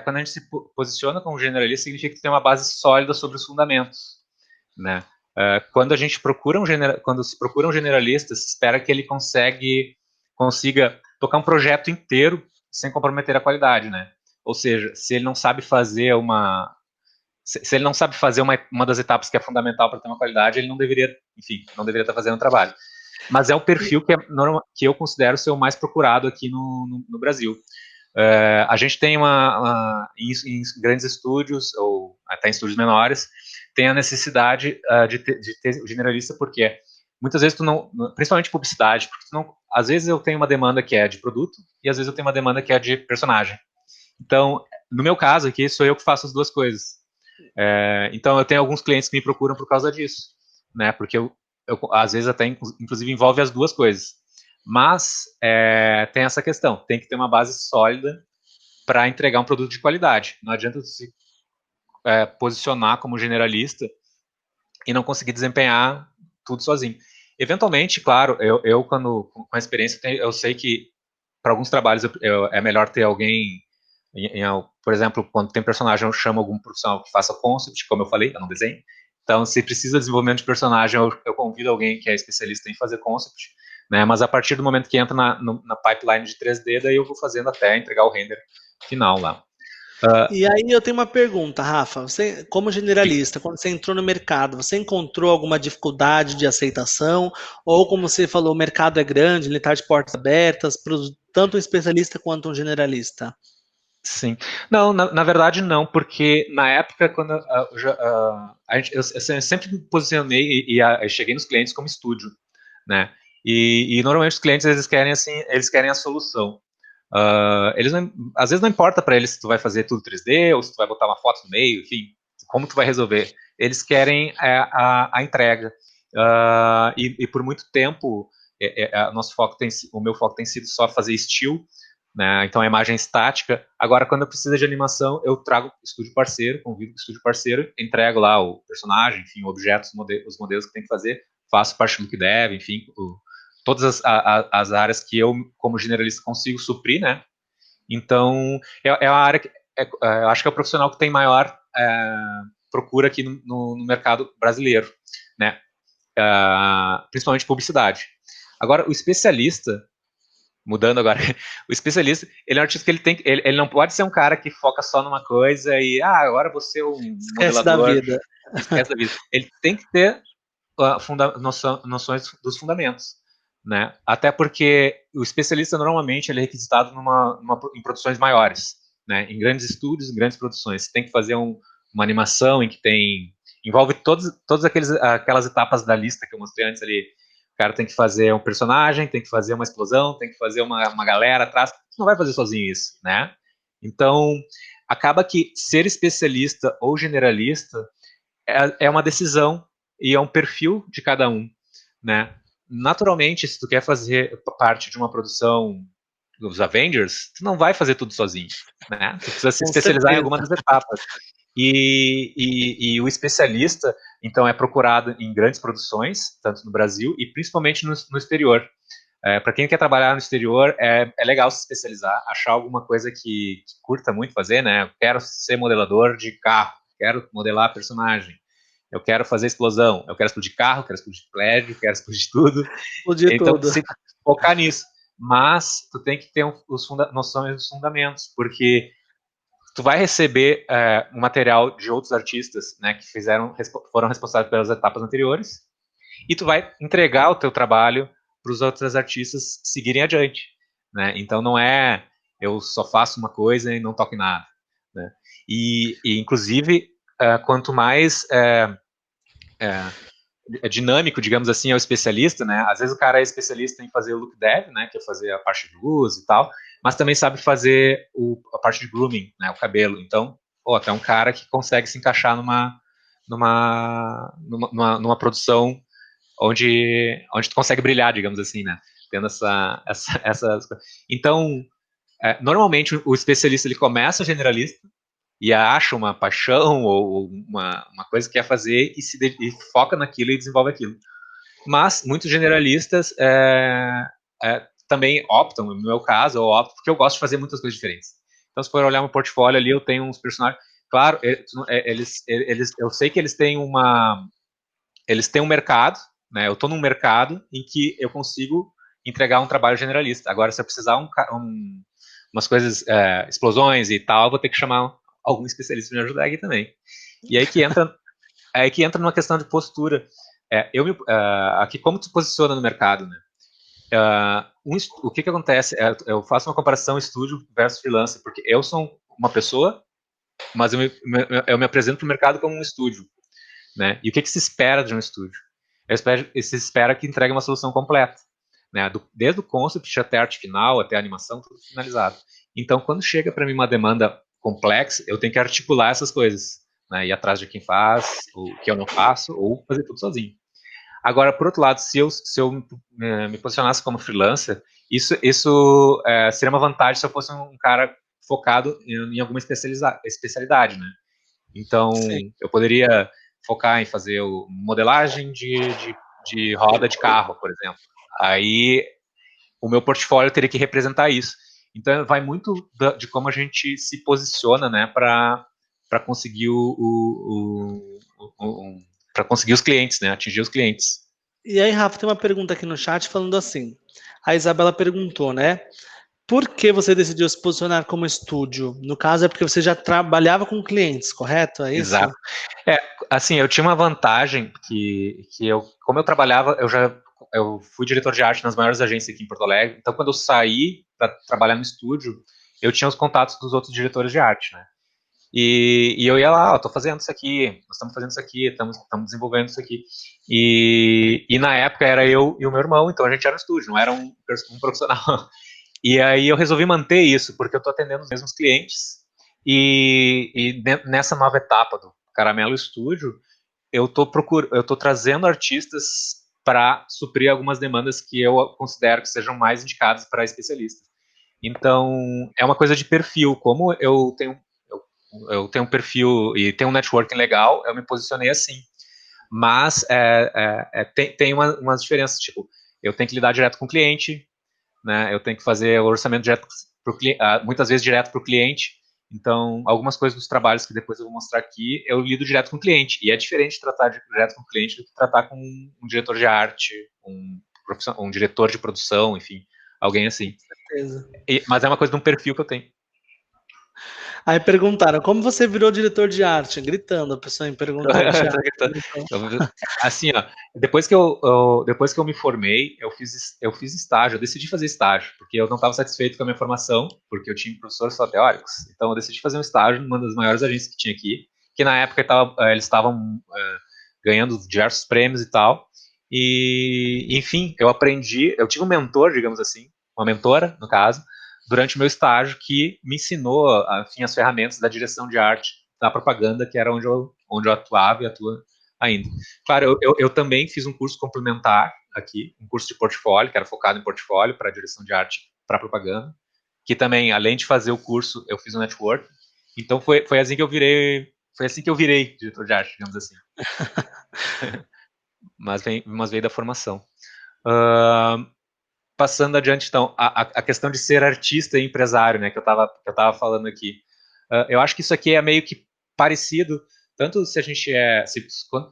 quando a gente se posiciona como generalista, significa que tem uma base sólida sobre os fundamentos, né? Quando se procura um generalista, se espera que ele consiga tocar um projeto inteiro sem comprometer a qualidade, né? Ou seja, se ele não sabe fazer uma das etapas que é fundamental para ter uma qualidade, ele não deveria estar fazendo o trabalho. Mas é o perfil que eu considero ser o mais procurado aqui no Brasil. A gente tem em grandes estúdios, ou até em estúdios menores, tem a necessidade de ter generalista, porque muitas vezes tu não, principalmente publicidade, porque tu não, às vezes eu tenho uma demanda que é de produto e às vezes eu tenho uma demanda que é de personagem. Então, no meu caso aqui, sou eu que faço as duas coisas. Então, eu tenho alguns clientes que me procuram por causa disso, né? Porque às vezes até inclusive envolve as duas coisas. Mas tem essa questão, tem que ter uma base sólida para entregar um produto de qualidade. Não adianta se posicionar como generalista e não conseguir desempenhar tudo sozinho. Eventualmente, claro, eu quando com a experiência, eu sei que para alguns trabalhos é melhor ter alguém, por exemplo, quando tem personagem, eu chamo algum profissional que faça concept, como eu falei, eu não desenho. Então, se precisa de desenvolvimento de personagem, eu convido alguém que é especialista em fazer concept, né? Mas a partir do momento que entra na pipeline de 3D, daí eu vou fazendo até entregar o render final lá. E aí eu tenho uma pergunta, Rafa. Você, como generalista, quando você entrou no mercado, você encontrou alguma dificuldade de aceitação? Ou como você falou, o mercado é grande, ele está de portas abertas, tanto um especialista quanto um generalista? Sim. Não, na verdade não, porque na época, quando eu sempre me posicionei e cheguei nos clientes como estúdio, né? E normalmente os clientes, eles querem assim, eles querem a solução. Eles não, às vezes não importa para eles se tu vai fazer tudo 3D ou se tu vai botar uma foto no meio, enfim, como tu vai resolver. Eles querem a entrega. E por muito tempo, o meu foco tem sido só fazer estilo, né? Então a imagem estática. Agora, quando eu preciso de animação, eu trago o estúdio parceiro, convido o estúdio parceiro, entrego lá o personagem, enfim, objetos, os modelos que tem que fazer, faço parte do que deve, enfim, todas as áreas que eu, como generalista, consigo suprir, né? Então, é a área que eu acho que é o profissional que tem maior procura aqui no mercado brasileiro, né? Principalmente publicidade. Agora, o especialista, mudando agora, o especialista, ele é um artista que ele não pode ser um cara que foca só numa coisa e, agora você é um Esquece da modelador, vida. esquece da vida. Ele tem que ter noções dos fundamentos, né? Até porque o especialista normalmente ele é requisitado em produções maiores, né? Em grandes estúdios, em grandes produções. Você tem que fazer uma animação em que envolve todas aquelas etapas da lista que eu mostrei antes ali. O cara tem que fazer um personagem, tem que fazer uma explosão, tem que fazer uma galera atrás. Você não vai fazer sozinho isso, né? Então, acaba que ser especialista ou generalista é uma decisão e é um perfil de cada um, né? Naturalmente, se tu quer fazer parte de uma produção dos Avengers, tu não vai fazer tudo sozinho, né? Tu precisa se Com especializar em certeza. alguma das etapas. E o especialista, então, é procurado em grandes produções, tanto no Brasil e principalmente no exterior. Para quem quer trabalhar no exterior, é legal se especializar, achar alguma coisa que curta muito fazer, né? Eu quero ser modelador de carro, quero modelar personagem, eu quero fazer explosão, eu quero explodir carro, quero explodir prédio, quero explodir tudo. Podia Então, tudo. se focar nisso. Mas tu tem que ter noções dos fundamentos, porque tu vai receber um material de outros artistas, né, que foram responsáveis pelas etapas anteriores, e tu vai entregar o teu trabalho para os outros artistas seguirem adiante, né? Então não é eu só faço uma coisa e não toco em nada, né? E inclusive quanto mais dinâmico, digamos assim, é o especialista, né? Às vezes o cara é especialista em fazer o look dev, né? Que é fazer a parte de luz e tal, mas também sabe fazer a parte de grooming, né? O cabelo. Então, até um cara que consegue se encaixar numa produção onde tu consegue brilhar, digamos assim, né? Tendo essa. Então, normalmente o especialista ele começa generalista e acha uma paixão ou uma coisa que quer fazer e foca naquilo e desenvolve aquilo. Mas muitos generalistas também optam, no meu caso, eu opto porque eu gosto de fazer muitas coisas diferentes. Então, se for olhar meu portfólio ali, eu tenho uns personagens. Claro, eu sei que eles têm um mercado, né? Eu estou num mercado em que eu consigo entregar um trabalho generalista. Agora, se eu precisar umas coisas, explosões e tal, eu vou ter que chamar algum especialista para me ajudar aqui também. E aí que entra numa questão de postura. Aqui, como tu se posiciona no mercado, né? O que acontece? Eu faço uma comparação estúdio versus freelancer, porque eu sou uma pessoa, mas eu me apresento para o mercado como um estúdio, né? E o que se espera de um estúdio? se espera que entregue uma solução completa, né? Desde o concept até a arte final, até a animação, tudo finalizado. Então, quando chega para mim uma demanda complexa, eu tenho que articular essas coisas, né? Ir atrás de quem faz, o que eu não faço, ou fazer tudo sozinho. Agora, por outro lado, se eu me posicionasse como freelancer, isso seria uma vantagem se eu fosse um cara focado em alguma especialidade, né? Então, Sim. eu poderia focar em fazer modelagem de roda de carro, por exemplo. Aí, o meu portfólio teria que representar isso. Então, vai muito de como a gente se posiciona, né, para conseguir para conseguir os clientes, né, atingir os clientes. E aí, Rafa, tem uma pergunta aqui no chat falando assim. A Isabela perguntou, né? Por que você decidiu se posicionar como estúdio? No caso, é porque você já trabalhava com clientes, correto? É isso? Exato. É, assim, eu tinha uma vantagem que como eu trabalhava, eu fui diretor de arte nas maiores agências aqui em Porto Alegre. Então, quando eu saí para trabalhar no estúdio, eu tinha os contatos dos outros diretores de arte, né? E eu ia lá, tô fazendo isso aqui, nós estamos fazendo isso aqui, estamos desenvolvendo isso aqui. E na época era eu e o meu irmão, então a gente era um estúdio, não era um profissional. E aí eu resolvi manter isso, porque eu tô atendendo os mesmos clientes. E nessa nova etapa do Caramelo Estúdio, eu tô trazendo artistas para suprir algumas demandas que eu considero que sejam mais indicadas para especialistas. Então, é uma coisa de perfil. Como eu tenho um perfil e tenho um networking legal, eu me posicionei assim. Mas tem umas diferenças, tipo, eu tenho que lidar direto com o cliente, né? Eu tenho que fazer o orçamento direto muitas vezes direto para o cliente. Então, algumas coisas dos trabalhos que depois eu vou mostrar aqui, eu lido direto com o cliente. E é diferente tratar direto com o cliente do que tratar com um diretor de arte, um diretor de produção, enfim, alguém assim. Beleza. Mas é uma coisa de um perfil que eu tenho. Aí perguntaram, como você virou diretor de arte? Gritando, a pessoa me perguntou no chat. Então, Assim, ó, depois que eu me formei, eu fiz estágio, eu decidi fazer estágio, porque eu não estava satisfeito com a minha formação, porque eu tinha professores só teóricos, então eu decidi fazer um estágio numa das maiores agências que tinha aqui, que na época eles estavam ganhando diversos prêmios e tal, e enfim, eu tive um mentor, digamos assim, uma mentora, no caso, durante o meu estágio, que me ensinou, enfim, as ferramentas da direção de arte da propaganda, que era onde eu atuava e atuo ainda. Claro, eu também fiz um curso complementar aqui, um curso de portfólio, que era focado em portfólio para direção de arte para propaganda, que também, além de fazer o curso, eu fiz um network. Então foi assim que eu virei diretor de arte, digamos assim. Mas veio da formação. Uh, Passando adiante, então, a questão de ser artista e empresário, né, que eu tava falando aqui. Eu acho que isso aqui é meio que parecido, tanto se a gente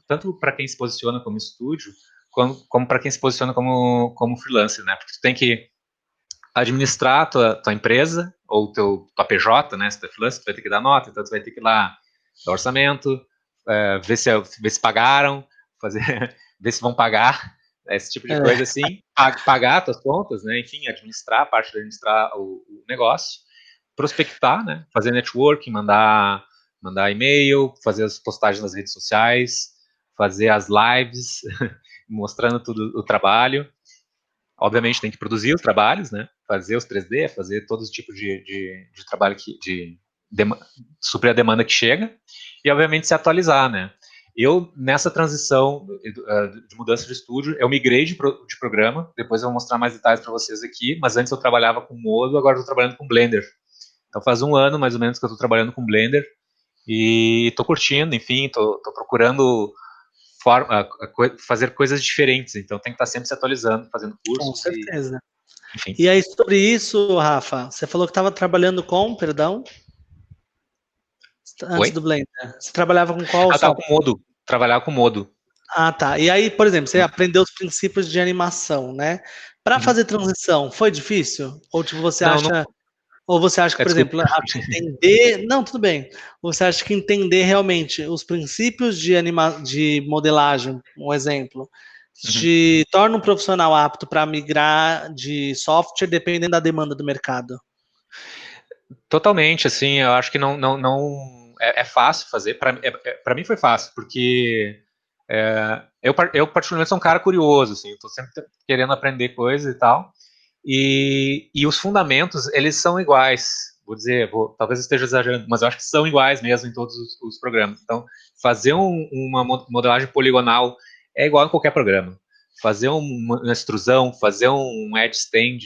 tanto para quem se posiciona como estúdio, como para quem se posiciona como freelancer, né? Porque tu tem que administrar a tua empresa, ou tua PJ, né? Se tu é freelancer, tu vai ter que dar nota, então tu vai ter que ir lá dar orçamento, ver se pagaram, fazer, ver se vão pagar, esse tipo de coisa é, assim, pagar tuas contas, né? Enfim, administrar, a parte de administrar o negócio, prospectar, né? Fazer networking, mandar e-mail, fazer as postagens nas redes sociais, fazer as lives, mostrando tudo o trabalho. Obviamente tem que produzir os trabalhos, né? Fazer os 3D, fazer todos os tipos de trabalho suprir a demanda que chega e obviamente se atualizar, né? Eu, nessa transição de mudança de estúdio, eu migrei de programa, depois eu vou mostrar mais detalhes para vocês aqui, mas antes eu trabalhava com Modo, agora eu estou trabalhando com Blender. Então faz um ano, mais ou menos, que eu estou trabalhando com Blender e estou curtindo, enfim, estou procurando fazer coisas diferentes, então tem que estar sempre se atualizando, fazendo com cursos e, certeza. enfim. E aí, sobre isso, Rafa, você falou que estava trabalhando com, perdão, antes Oi? do Blender. Você trabalhava com qual Ah, tá, software? com Modo, trabalhar com Modo. Ah, tá. E aí, por exemplo, você aprendeu os princípios de animação, né? Para Uhum. fazer transição, foi difícil? Ou tipo, Não, não, você acha que, por desculpa. exemplo, entender, não, tudo bem. Ou você acha que entender realmente os princípios de modelagem, um exemplo, Uhum. te torna um profissional apto para migrar de software dependendo da demanda do mercado? Totalmente, assim, eu acho que não é fácil fazer. Para mim foi fácil, porque eu particularmente sou um cara curioso, assim, eu tô sempre querendo aprender coisas e tal, e os fundamentos, eles são iguais, vou dizer, talvez eu esteja exagerando, mas eu acho que são iguais mesmo em todos os programas. Então, fazer uma modelagem poligonal é igual em qualquer programa. Fazer uma extrusão, fazer um edge stand,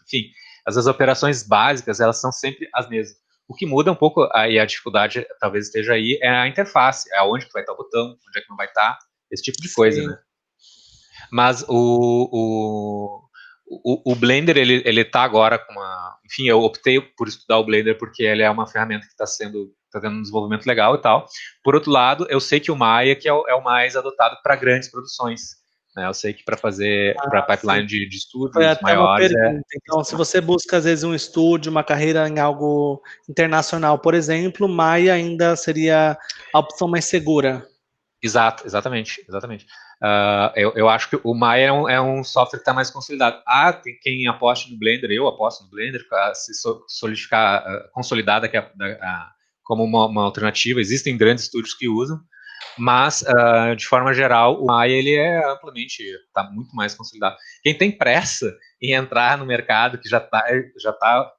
enfim, as operações básicas, elas são sempre as mesmas. O que muda um pouco, aí a dificuldade talvez esteja aí, é a interface, é onde que vai estar o botão, onde é que não vai estar, esse tipo de coisa, né? Mas o Blender, ele tá agora com uma... Enfim, eu optei por estudar o Blender porque ele é uma ferramenta que tá tendo um desenvolvimento legal e tal. Por outro lado, eu sei que o Maya que é o mais adotado para grandes produções. Né? Eu sei que para fazer para pipeline de estúdios Foi até maiores... uma pergunta. Então, se você busca, às vezes, um estúdio, uma carreira em algo internacional, por exemplo, Maya ainda seria a opção mais segura. Exatamente. Eu acho que o Maya é um software que está mais consolidado. Tem quem aposte no Blender, eu aposto no Blender, para se solidificar, consolidada como uma alternativa. Existem grandes estúdios que usam, mas, de forma geral, o Maya ele está muito mais consolidado. Quem tem pressa em entrar no mercado, que já está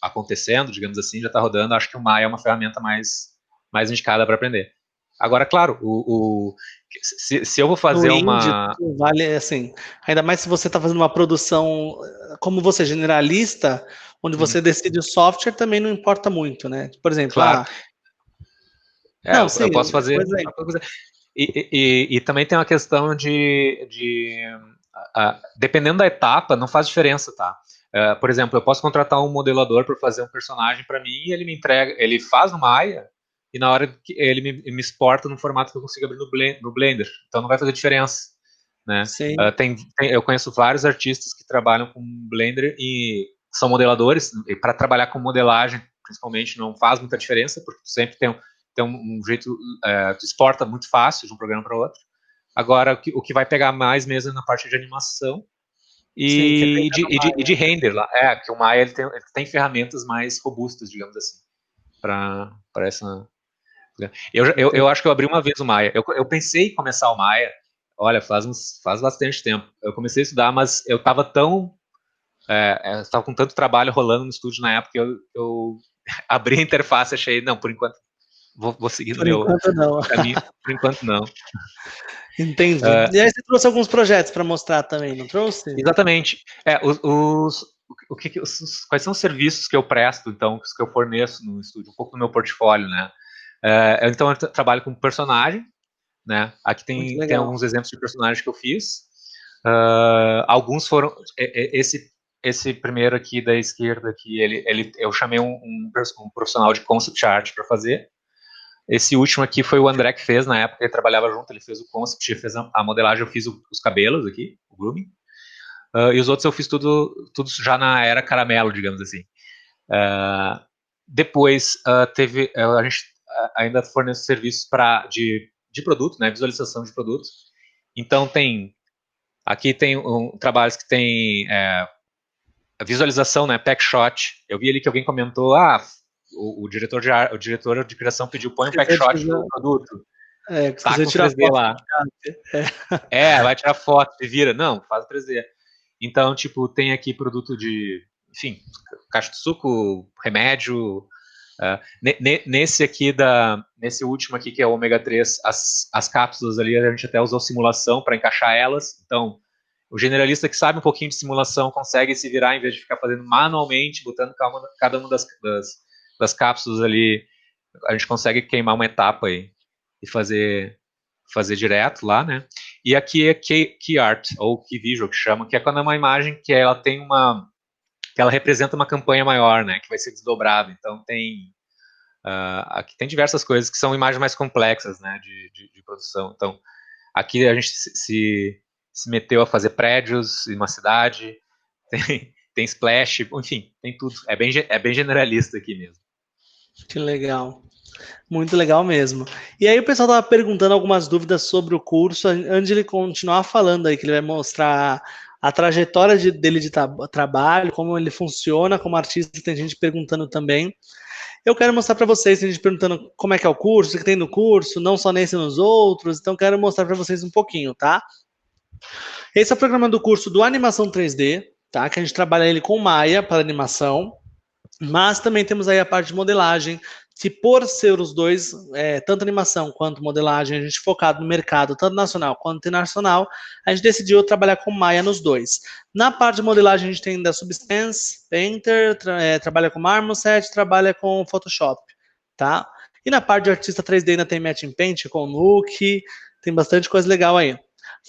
acontecendo, digamos assim, já está rodando, acho que o Maya é uma ferramenta mais indicada para aprender. Agora, claro, se eu vou fazer uma... Vale, assim, ainda mais se você está fazendo uma produção, como você, generalista, onde você decide o software, também não importa muito, né? Por exemplo, claro. não, sim, eu posso fazer... por exemplo. E também tem uma questão dependendo da etapa, não faz diferença, tá? Por exemplo, eu posso contratar um modelador para fazer um personagem para mim e ele me entrega, ele faz no Maya e na hora que ele me exporta num formato que eu consigo abrir no Blender. Então não vai fazer diferença, né? Eu conheço vários artistas que trabalham com Blender e são modeladores, e para trabalhar com modelagem, principalmente, não faz muita diferença, porque sempre tem um jeito, tu exporta muito fácil de um programa para outro. Agora, o que vai pegar mais mesmo é na parte de animação e de render lá. Que o Maya ele tem ferramentas mais robustas, digamos assim, para essa... Eu acho que eu abri uma vez o Maya. Eu pensei em começar o Maya, olha, faz bastante tempo. Eu comecei a estudar, mas eu estava com tanto trabalho rolando no estúdio na época que eu abri a interface e achei, não, por enquanto vou seguir no meu caminho. Por enquanto, não. Entendi. E aí você trouxe alguns projetos para mostrar também, não trouxe? Exatamente. Quais são os serviços que eu presto, então, que eu forneço no estúdio? Um pouco do meu portfólio, né? Então, eu trabalho com personagem, né? Aqui tem alguns exemplos de personagens que eu fiz. Alguns foram... Esse primeiro aqui da esquerda, aqui, eu chamei um profissional de concept art para fazer. Esse último aqui foi o André que fez, na época ele trabalhava junto, ele fez o concept, fez a modelagem, eu fiz os cabelos aqui, o grooming. E os outros eu fiz tudo já na era caramelo, digamos assim. Depois a gente ainda fornece serviços de produto, né, visualização de produtos. Então aqui tem trabalhos que tem visualização, né, pack shot. Eu vi ali que alguém comentou, o diretor de criação pediu, põe um pack shot no produto. Que você tira 3D foto lá. Vai tirar foto, se vira. Não, faz 3D. Então, tipo, tem aqui produto de, enfim, caixa de suco, remédio. Nesse último aqui, que é o ômega 3, as cápsulas ali, a gente até usou simulação para encaixar elas. Então, o generalista que sabe um pouquinho de simulação consegue se virar, em vez de ficar fazendo manualmente, botando cada uma das cápsulas ali, a gente consegue queimar uma etapa aí e fazer direto lá, né? E aqui é Key Art, ou Key Visual, que chama, que é quando é uma imagem que ela tem que ela representa uma campanha maior, né? Que vai ser desdobrada. Então aqui tem diversas coisas que são imagens mais complexas, né? De produção. Então, aqui a gente se meteu a fazer prédios em uma cidade, tem splash, enfim, tem tudo. É bem generalista aqui mesmo. Que legal. Muito legal mesmo. E aí o pessoal estava perguntando algumas dúvidas sobre o curso, antes de ele continuar falando aí, que ele vai mostrar a trajetória dele de trabalho, como ele funciona como artista, tem gente perguntando também. Eu quero mostrar para vocês, tem gente perguntando como é que é o curso, o que tem no curso, não só nesse e nos outros, então quero mostrar para vocês um pouquinho, tá? Esse é o programa do curso do Animação 3D, tá? Que a gente trabalha ele com Maya para animação, mas também temos aí a parte de modelagem, que por ser os dois, tanto animação quanto modelagem, a gente focado no mercado, tanto nacional quanto internacional, a gente decidiu trabalhar com Maya nos dois. Na parte de modelagem, a gente tem da Substance, Painter, trabalha com Marmoset, trabalha com Photoshop, tá? E na parte de artista 3D ainda tem Matching Paint com Nuke, tem bastante coisa legal aí.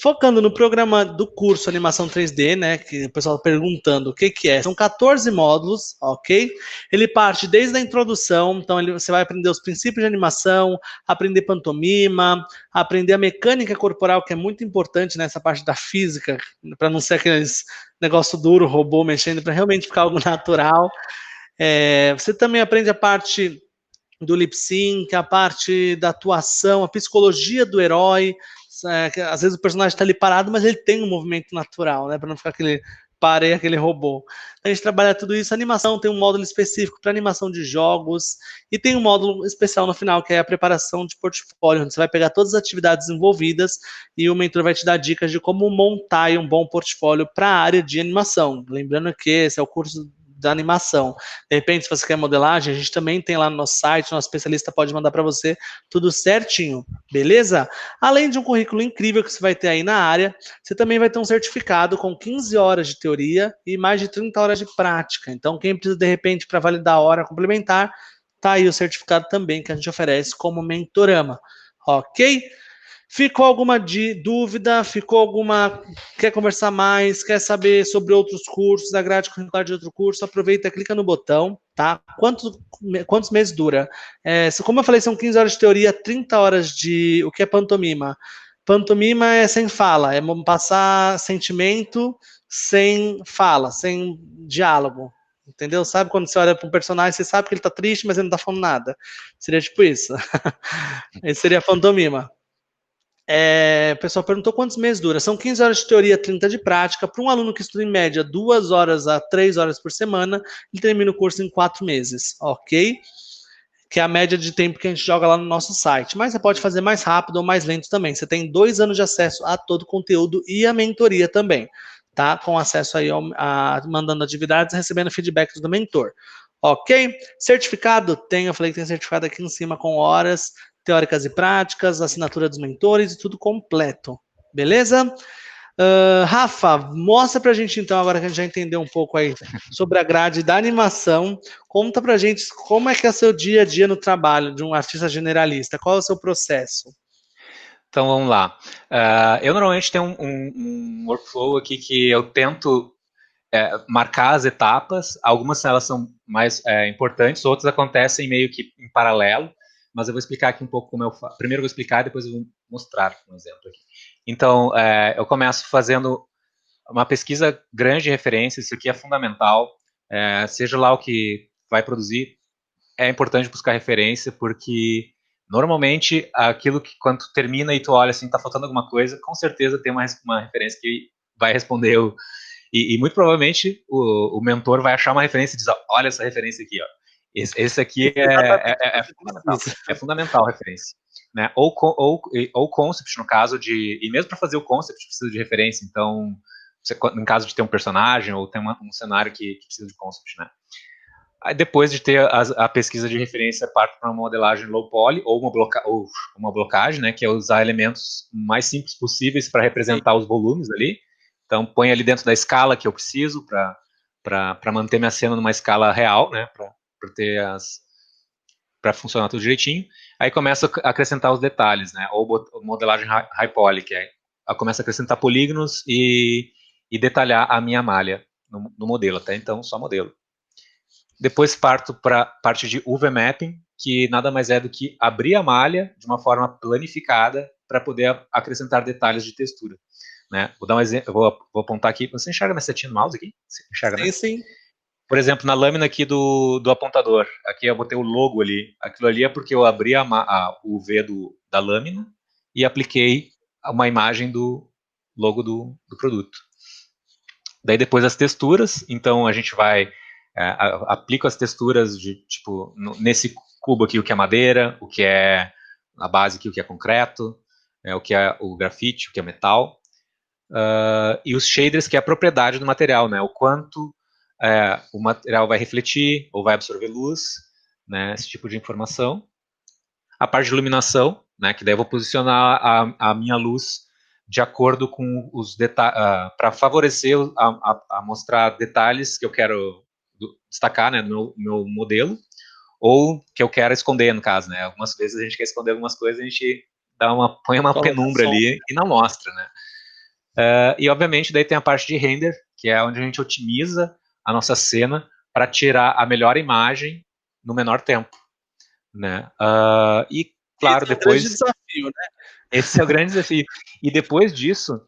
Focando no programa do curso Animação 3D, né, que o pessoal tá perguntando o que que é. São 14 módulos, ok? Ele parte desde a introdução, então você vai aprender os princípios de animação, aprender pantomima, aprender a mecânica corporal, que é muito importante nessa parte da física, para não ser aqueles negócio duro, robô mexendo, para realmente ficar algo natural. Você também aprende a parte do lip sync, a parte da atuação, a psicologia do herói. Às vezes o personagem está ali parado, mas ele tem um movimento natural, né? Para não ficar aquele parei, aquele robô. A gente trabalha tudo isso. A animação tem um módulo específico para animação de jogos e tem um módulo especial no final, que é a preparação de portfólio, onde você vai pegar todas as atividades envolvidas e o mentor vai te dar dicas de como montar um bom portfólio para a área de animação. Lembrando que esse é o curso da animação. De repente, se você quer modelagem, a gente também tem lá no nosso site, nosso especialista pode mandar para você tudo certinho, beleza? Além de um currículo incrível que você vai ter aí na área, você também vai ter um certificado com 15 horas de teoria e mais de 30 horas de prática. Então, quem precisa, de repente, para validar a hora complementar, tá aí o certificado também que a gente oferece como mentorama, ok? Ficou alguma dúvida? Ficou alguma. Quer conversar mais? Quer saber sobre outros cursos, a grade curricular de outro curso? Aproveita, clica no botão, tá? Quantos meses dura? Como eu falei, são 15 horas de teoria, 30 horas de. O que é pantomima? Pantomima é sem fala, é passar sentimento sem fala, sem diálogo. Entendeu? Sabe quando você olha para um personagem, você sabe que ele tá triste, mas ele não tá falando nada. Seria tipo isso. Esse seria a pantomima. O pessoal perguntou quantos meses dura. São 15 horas de teoria, 30 de prática. Para um aluno que estuda em média 2 horas a 3 horas por semana, ele termina o curso em 4 meses, ok? Que é a média de tempo que a gente joga lá no nosso site. Mas você pode fazer mais rápido ou mais lento também. Você tem 2 anos de acesso a todo o conteúdo e a mentoria também, tá? Com acesso aí mandando atividades e recebendo feedbacks do mentor. Ok? Certificado? Tem, eu falei que tem certificado aqui em cima com horas teóricas e práticas, assinatura dos mentores e tudo completo. Beleza? Rafa, mostra pra gente então, agora que a gente já entendeu um pouco aí sobre a grade da animação, conta pra gente como é que é o seu dia a dia no trabalho de um artista generalista, qual é o seu processo? Então vamos lá. Eu normalmente tenho um workflow aqui que eu tento marcar as etapas. Algumas delas são mais importantes, outras acontecem meio que em paralelo, mas eu vou explicar aqui um pouco como eu faço. Primeiro eu vou explicar, depois eu vou mostrar um exemplo aqui. Então, eu começo fazendo uma pesquisa grande de referências, isso aqui é fundamental, seja lá o que vai produzir, é importante buscar referência, porque normalmente aquilo que quando tu termina e tu olha assim, tá faltando alguma coisa, com certeza tem uma referência que vai responder e muito provavelmente o mentor vai achar uma referência e diz, olha essa referência aqui, ó. Esse aqui é fundamental. É fundamental a referência. Né? Ou concept, no caso de... E mesmo para fazer o concept, precisa de referência. Então, em caso de ter um personagem ou ter um cenário que precisa de concept, né? Aí depois de ter a pesquisa de referência, parte para uma modelagem low poly ou uma blocagem, né, que é usar elementos mais simples possíveis para representar os volumes ali. Então, põe ali dentro da escala que eu preciso para manter minha cena numa escala real, né, para funcionar tudo direitinho. Aí começa a acrescentar os detalhes, né, ou modelagem high poly, que é começa a acrescentar polígonos e detalhar a minha malha no modelo. Até então, só modelo. Depois parto para a parte de UV Mapping, que nada mais é do que abrir a malha de uma forma planificada para poder acrescentar detalhes de textura. Né? Vou dar um exemplo, eu vou apontar aqui. Você enxerga minha setinha no mouse aqui? Você enxerga, Sim, né? sim. Por exemplo, na lâmina aqui do apontador, aqui eu botei o logo ali. Aquilo ali é porque eu abri o V da lâmina e apliquei uma imagem do logo do produto. Daí depois as texturas, então a gente vai aplico as texturas de, tipo, nesse cubo aqui, o que é madeira, o que é a base aqui, o que é concreto, o que é o grafite, o que é metal, e os shaders, que é a propriedade do material, né, o quanto o material vai refletir ou vai absorver luz, né, esse tipo de informação. A parte de iluminação, né, que daí eu vou posicionar a minha luz de acordo com os detalhes, para favorecer a mostrar detalhes que eu quero destacar, né, no meu modelo, ou que eu quero esconder, no caso, né. Algumas vezes a gente quer esconder algumas coisas, a gente põe uma Coloca penumbra som. ali e não mostra, né. E obviamente daí tem a parte de render, que é onde a gente otimiza a nossa cena para tirar a melhor imagem no menor tempo, né. E claro, Esse é o grande depois desafio, né? esse é o grande desafio. E depois disso,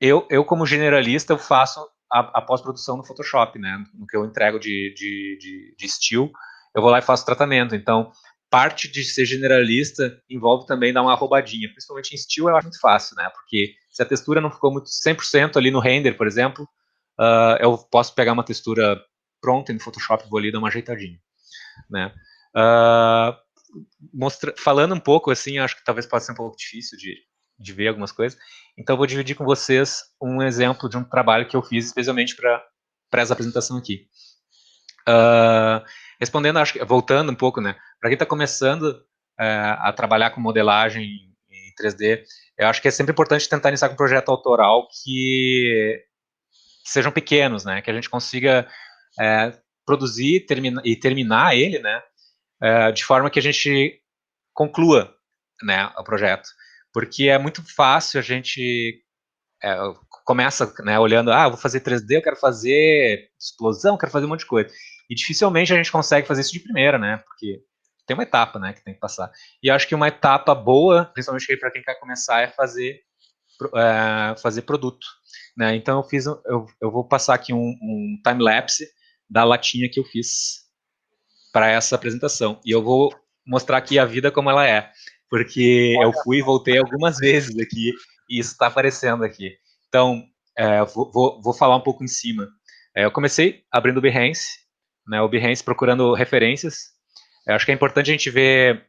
eu como generalista, eu faço a pós-produção no Photoshop, né? No que eu entrego de still, eu vou lá e faço tratamento. Então, parte de ser generalista envolve também dar uma roubadinha. Principalmente em still eu acho muito fácil, né? Porque se a textura não ficou muito 100% ali no render, por exemplo, eu posso pegar uma textura pronta e no Photoshop vou ali dar uma ajeitadinha, né? Falando um pouco, assim, acho que talvez possa ser um pouco difícil de ver algumas coisas. Então, eu vou dividir com vocês um exemplo de um trabalho que eu fiz especialmente para essa apresentação aqui. Respondendo, acho que, voltando um pouco, né? Para quem está começando a trabalhar com modelagem em 3D, eu acho que é sempre importante tentar iniciar com um projeto autoral que sejam pequenos, né? Que a gente consiga produzir e terminar ele, né? De forma que a gente conclua, né, o projeto. Porque é muito fácil a gente começa, né, olhando, vou fazer 3D, eu quero fazer explosão, quero fazer um monte de coisa. E dificilmente a gente consegue fazer isso de primeira, né? Porque tem uma etapa, né, que tem que passar. E eu acho que uma etapa boa, principalmente para quem quer começar, é fazer produto, né? Então eu vou passar aqui um time-lapse da latinha que eu fiz para essa apresentação. E eu vou mostrar aqui a vida como ela é, porque eu fui e voltei algumas vezes aqui e isso está aparecendo aqui. Então, vou falar um pouco em cima. Eu comecei abrindo o Behance, né, o Behance procurando referências. Eu acho que é importante a gente ver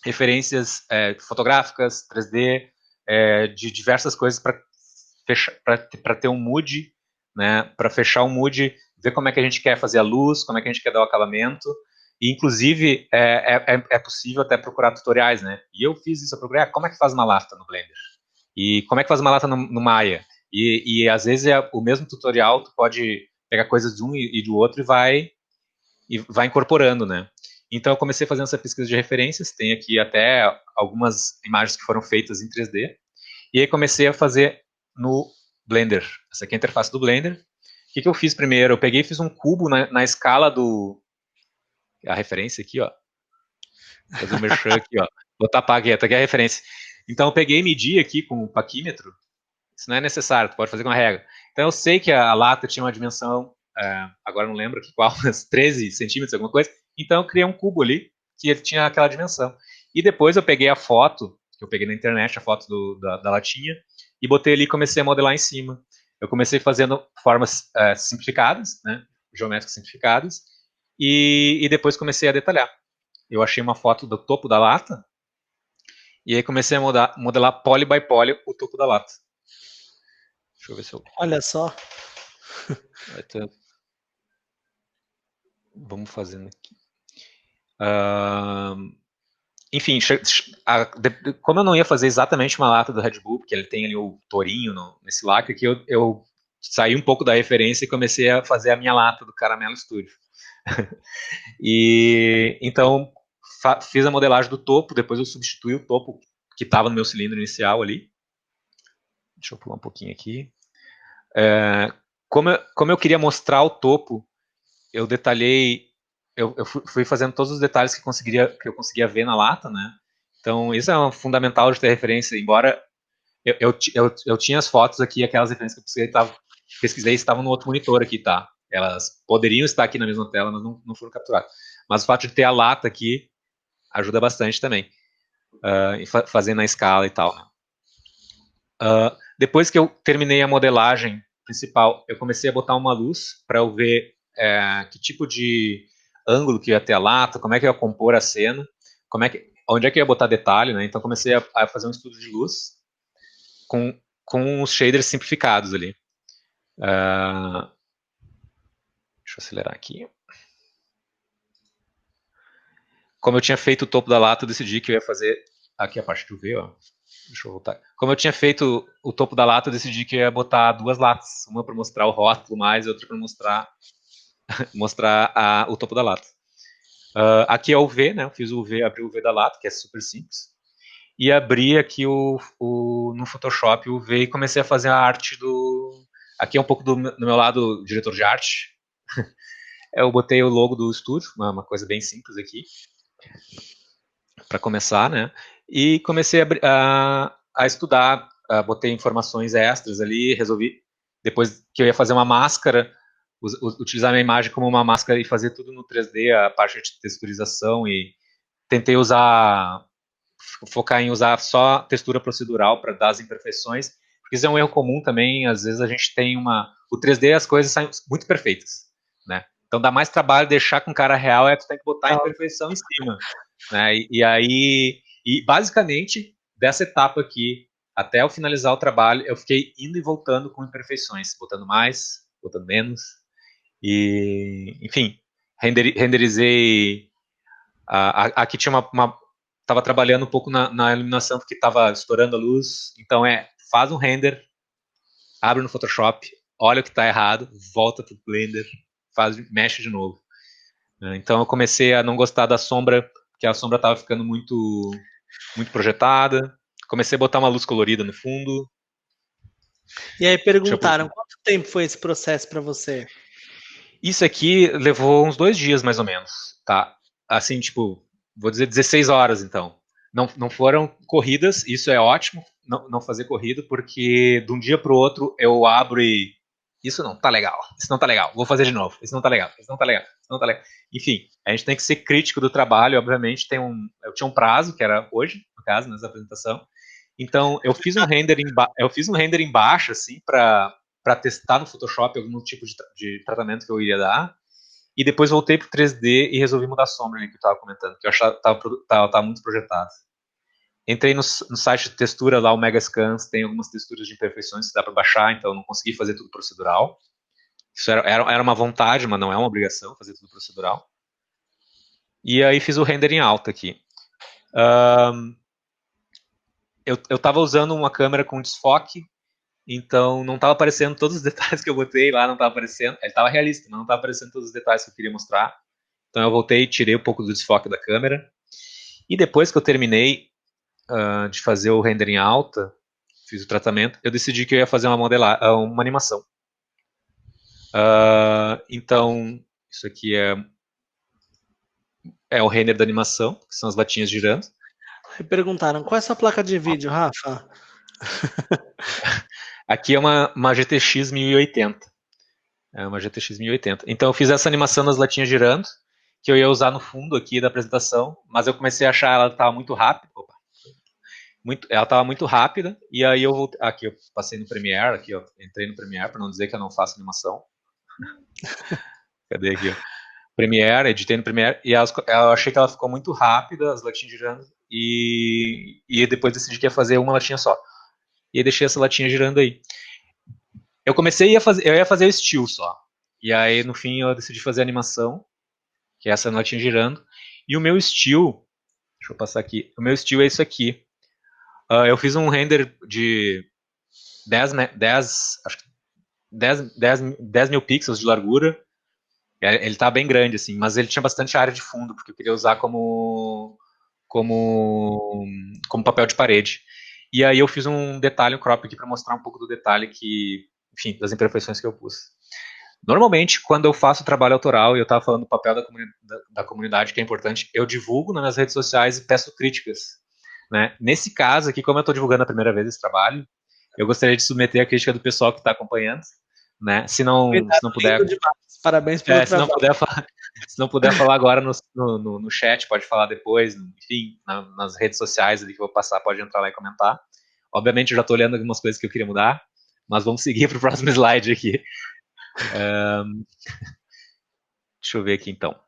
referências fotográficas, 3D, de diversas coisas para ter um mood, né, para fechar um mood, ver como é que a gente quer fazer a luz, como é que a gente quer dar o acabamento. E, inclusive, é possível até procurar tutoriais, né? E eu fiz isso, eu procurei, como é que faz uma lata no Blender? E como é que faz uma lata no Maya? E às vezes o mesmo tutorial, tu pode pegar coisas de um e do outro e vai incorporando, né? Então eu comecei fazendo essa pesquisa de referências, tem aqui até algumas imagens que foram feitas em 3D, e aí comecei a fazer no Blender. Essa aqui é a interface do Blender. O que eu fiz primeiro? Eu peguei e fiz um cubo na escala a referência aqui, ó. Vou fazer um merchan aqui, ó. Vou tapar aqui, essa aqui é a referência. Então eu peguei e medi aqui com o paquímetro. Isso não é necessário, tu pode fazer com a regra. Então eu sei que a lata tinha uma dimensão, agora não lembro aqui qual, mas 13 centímetros, alguma coisa. Então eu criei um cubo ali que ele tinha aquela dimensão. E depois eu peguei a foto, que eu peguei na internet, a foto da latinha, e botei ali e comecei a modelar em cima. Eu comecei fazendo formas simplificadas, né, geométricas simplificadas, e depois comecei a detalhar. Eu achei uma foto do topo da lata, e aí comecei a modelar poly by poly o topo da lata. Deixa eu ver se eu... Olha só. Vamos fazendo aqui. Enfim, como eu não ia fazer exatamente uma lata do Red Bull, porque ele tem ali o tourinho nesse lacre, que eu saí um pouco da referência e comecei a fazer a minha lata do Caramelo Studio. E então fiz a modelagem do topo, depois eu substituí o topo que estava no meu cilindro inicial ali. Deixa eu pular um pouquinho aqui. Como eu queria mostrar o topo, eu detalhei, eu fui fazendo todos os detalhes que eu conseguia ver na lata, né? Então, isso é um fundamental de ter referência, embora eu tinha as fotos aqui, aquelas referências que eu pesquisei estavam no outro monitor aqui, tá? Elas poderiam estar aqui na mesma tela, mas não foram capturadas. Mas o fato de ter a lata aqui ajuda bastante também, fazendo na escala e tal, né? Depois que eu terminei a modelagem principal, eu comecei a botar uma luz para eu ver que tipo de ângulo que ia ter a lata, como é que eu ia compor a cena, onde é que eu ia botar detalhe, né? Então comecei a fazer um estudo de luz com os shaders simplificados ali. Deixa eu acelerar aqui. Como eu tinha feito o topo da lata, eu decidi que eu ia fazer aqui a parte do V, ó. Deixa eu voltar. Como eu tinha feito o topo da lata, eu decidi que eu ia botar duas latas, uma para mostrar o rótulo mais, e outra para mostrar o topo da lata. Aqui é o V, né? Eu fiz o V, abri o V da lata, que é super simples. E abri aqui no Photoshop o V e comecei a fazer a arte do... Aqui é um pouco do meu lado diretor de arte. Eu botei o logo do estúdio, uma coisa bem simples aqui, para começar, né? E comecei a estudar, botei informações extras ali, resolvi, depois que eu ia fazer uma máscara, utilizar a minha imagem como uma máscara e fazer tudo no 3D, a parte de texturização, e tentei focar em usar só textura procedural para dar as imperfeições, porque isso é um erro comum também, às vezes a gente tem o 3D as coisas saem muito perfeitas, né? Então dá mais trabalho deixar com cara real, tu tem que botar a imperfeição em cima, né? E basicamente dessa etapa aqui até eu finalizar o trabalho, eu fiquei indo e voltando com imperfeições, botando mais, botando menos, e enfim, renderizei. Aqui tinha estava trabalhando um pouco na iluminação porque estava estourando a luz, então faz um render, abre no Photoshop, olha o que está errado, volta pro Blender, mexe de novo. Então eu comecei a não gostar da sombra, porque a sombra estava ficando muito projetada. Comecei a botar uma luz colorida no fundo. E aí perguntaram, quanto tempo foi esse processo para você? Isso aqui levou uns 2 dias, mais ou menos, tá? Assim, tipo, vou dizer 16 horas, então. Não foram corridas, isso é ótimo, não fazer corrida, porque de um dia para o outro eu abro e isso não tá legal, isso não tá legal, vou fazer de novo, isso não tá legal, isso não tá legal, isso não tá legal. Enfim, a gente tem que ser crítico do trabalho, obviamente, eu tinha um prazo, que era hoje, no caso, nessa apresentação, então eu fiz um render embaixo, assim, para testar no Photoshop algum tipo de tratamento que eu iria dar, e depois voltei pro 3D e resolvi mudar a sombra ali que eu estava comentando, que eu achava que tava muito projetado. Entrei no site de textura lá, o Megascans, tem algumas texturas de imperfeições que dá para baixar, então eu não consegui fazer tudo procedural. Isso era uma vontade, mas não é uma obrigação fazer tudo procedural. E aí fiz o render em alta aqui. Eu estava usando uma câmera com desfoque, então não estava aparecendo todos os detalhes que eu botei lá, não estava aparecendo. Ele estava realista, mas não estava aparecendo todos os detalhes que eu queria mostrar. Então eu voltei, tirei um pouco do desfoque da câmera. E depois que eu terminei de fazer o render em alta, fiz o tratamento, eu decidi que eu ia fazer uma animação. Então, isso aqui é o render da animação, que são as latinhas girando. Me perguntaram, qual é a sua placa de vídeo, Rafa? Aqui é uma GTX 1080. É uma GTX 1080. Então eu fiz essa animação das latinhas girando, que eu ia usar no fundo aqui da apresentação, mas eu comecei a achar ela estava muito rápida. Ela estava muito rápida, e aí eu voltei. Aqui eu passei no Premiere, aqui ó, entrei no Premiere para não dizer que eu não faço animação. Cadê aqui? Ó? Premiere, editei no Premiere, e eu achei que ela ficou muito rápida, as latinhas girando, e depois decidi que ia fazer uma latinha só. E aí deixei essa latinha girando aí. Eu ia fazer o still só. E aí no fim eu decidi fazer a animação, que é essa latinha girando. E o meu still, deixa eu passar aqui, o meu still é isso aqui. Eu fiz um render de 10 mil pixels de largura. Ele tá bem grande, assim, mas ele tinha bastante área de fundo, porque eu queria usar como papel de parede. E aí eu fiz um detalhe, um crop aqui para mostrar um pouco do detalhe enfim, das imperfeições que eu pus. Normalmente, quando eu faço trabalho autoral, e eu estava falando do papel da comunidade, que é importante, eu divulgo nas minhas redes sociais e peço críticas. Né? Nesse caso aqui, como eu estou divulgando a primeira vez esse trabalho, eu gostaria de submeter a crítica do pessoal que está acompanhando. Né? Se não puder... Parabéns pelo trabalho. Se não puder falar agora no chat, pode falar depois, enfim, nas redes sociais ali que eu vou passar, pode entrar lá e comentar. Obviamente, eu já estou olhando algumas coisas que eu queria mudar, mas vamos seguir para o próximo slide aqui. Deixa eu ver aqui, então.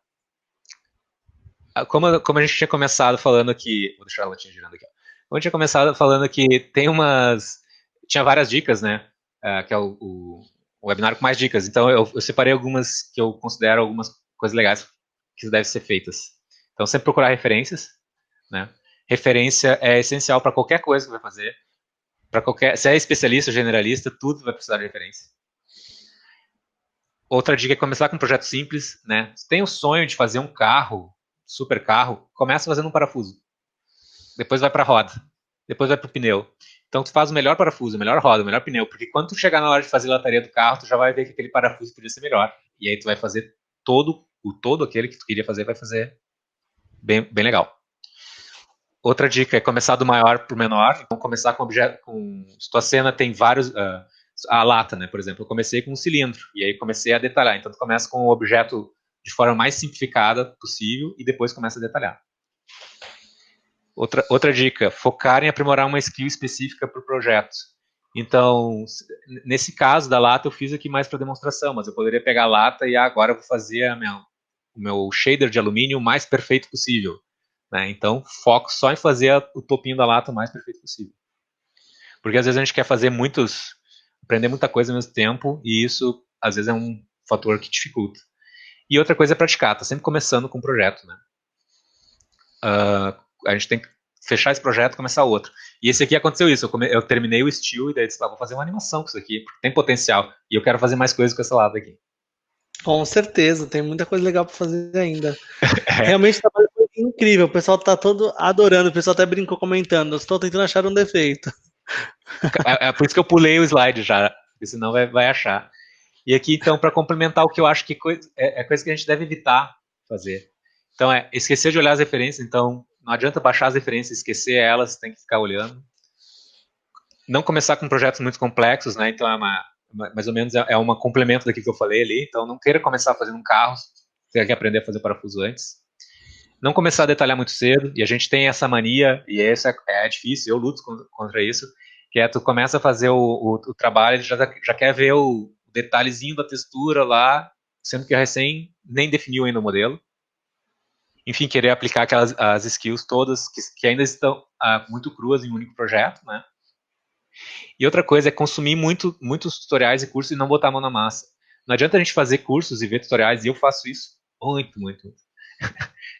Como a gente tinha começado falando que... Vou deixar a latinha girando aqui. Como a gente tinha começado falando que tem umas... Tinha várias dicas, né? Que é o webinar com mais dicas. Então, eu separei algumas que eu considero algumas coisas legais que devem ser feitas. Então, sempre procurar referências, né? Referência é essencial para qualquer coisa que vai fazer. Se é especialista ou generalista, tudo vai precisar de referência. Outra dica é começar com um projeto simples, né? Se tem o sonho de fazer um carro, super carro, começa fazendo um parafuso. Depois vai para a roda. Depois vai para o pneu. Então tu faz o melhor parafuso, a melhor roda, o melhor pneu, porque quando tu chegar na hora de fazer a lataria do carro, tu já vai ver que aquele parafuso podia ser melhor. E aí tu vai fazer todo aquele que tu queria fazer, vai fazer bem legal. Outra dica é começar do maior para o menor. Então começar com objeto, se tua cena tem vários, a lata, né, por exemplo, eu comecei com um cilindro e aí comecei a detalhar. Então tu começa com o objeto de forma mais simplificada possível e depois começa a detalhar. Outra dica, focar em aprimorar uma skill específica para o projeto. Então, nesse caso da lata, eu fiz aqui mais para demonstração, mas eu poderia pegar a lata e agora eu vou fazer o meu shader de alumínio o mais perfeito possível. Né? Então, foco só em fazer o topinho da lata o mais perfeito possível. Porque às vezes a gente quer fazer aprender muita coisa ao mesmo tempo, e isso, às vezes, é um fator que dificulta. E outra coisa é praticar, tá sempre começando com um projeto, né? A gente tem que fechar esse projeto e começar outro. E esse aqui aconteceu isso, eu terminei o Steel e daí disse, vou fazer uma animação com isso aqui, porque tem potencial, e eu quero fazer mais coisas com essa lata aqui. Com certeza, tem muita coisa legal para fazer ainda. Realmente o trabalho foi incrível, o pessoal tá todo adorando, o pessoal até brincou comentando, eu estou tentando achar um defeito. É por isso que eu pulei o slide já, porque senão vai achar. E aqui, então, para complementar o que eu acho que é coisa que a gente deve evitar fazer. Então, esquecer de olhar as referências. Então, não adianta baixar as referências, esquecer elas, tem que ficar olhando. Não começar com projetos muito complexos, né? Então, mais ou menos é um complemento daquilo que eu falei ali. Então, não queira começar fazendo um carro, você tem que aprender a fazer parafuso antes. Não começar a detalhar muito cedo, e a gente tem essa mania, e isso é difícil, eu luto contra isso, que é tu começa a fazer o trabalho e já quer ver o detalhezinho da textura lá, sendo que recém nem definiu ainda o modelo. Enfim, querer aplicar as skills todas que ainda estão muito cruas em um único projeto, né? E outra coisa é consumir muitos tutoriais e cursos e não botar a mão na massa. Não adianta a gente fazer cursos e ver tutoriais, e eu faço isso muito.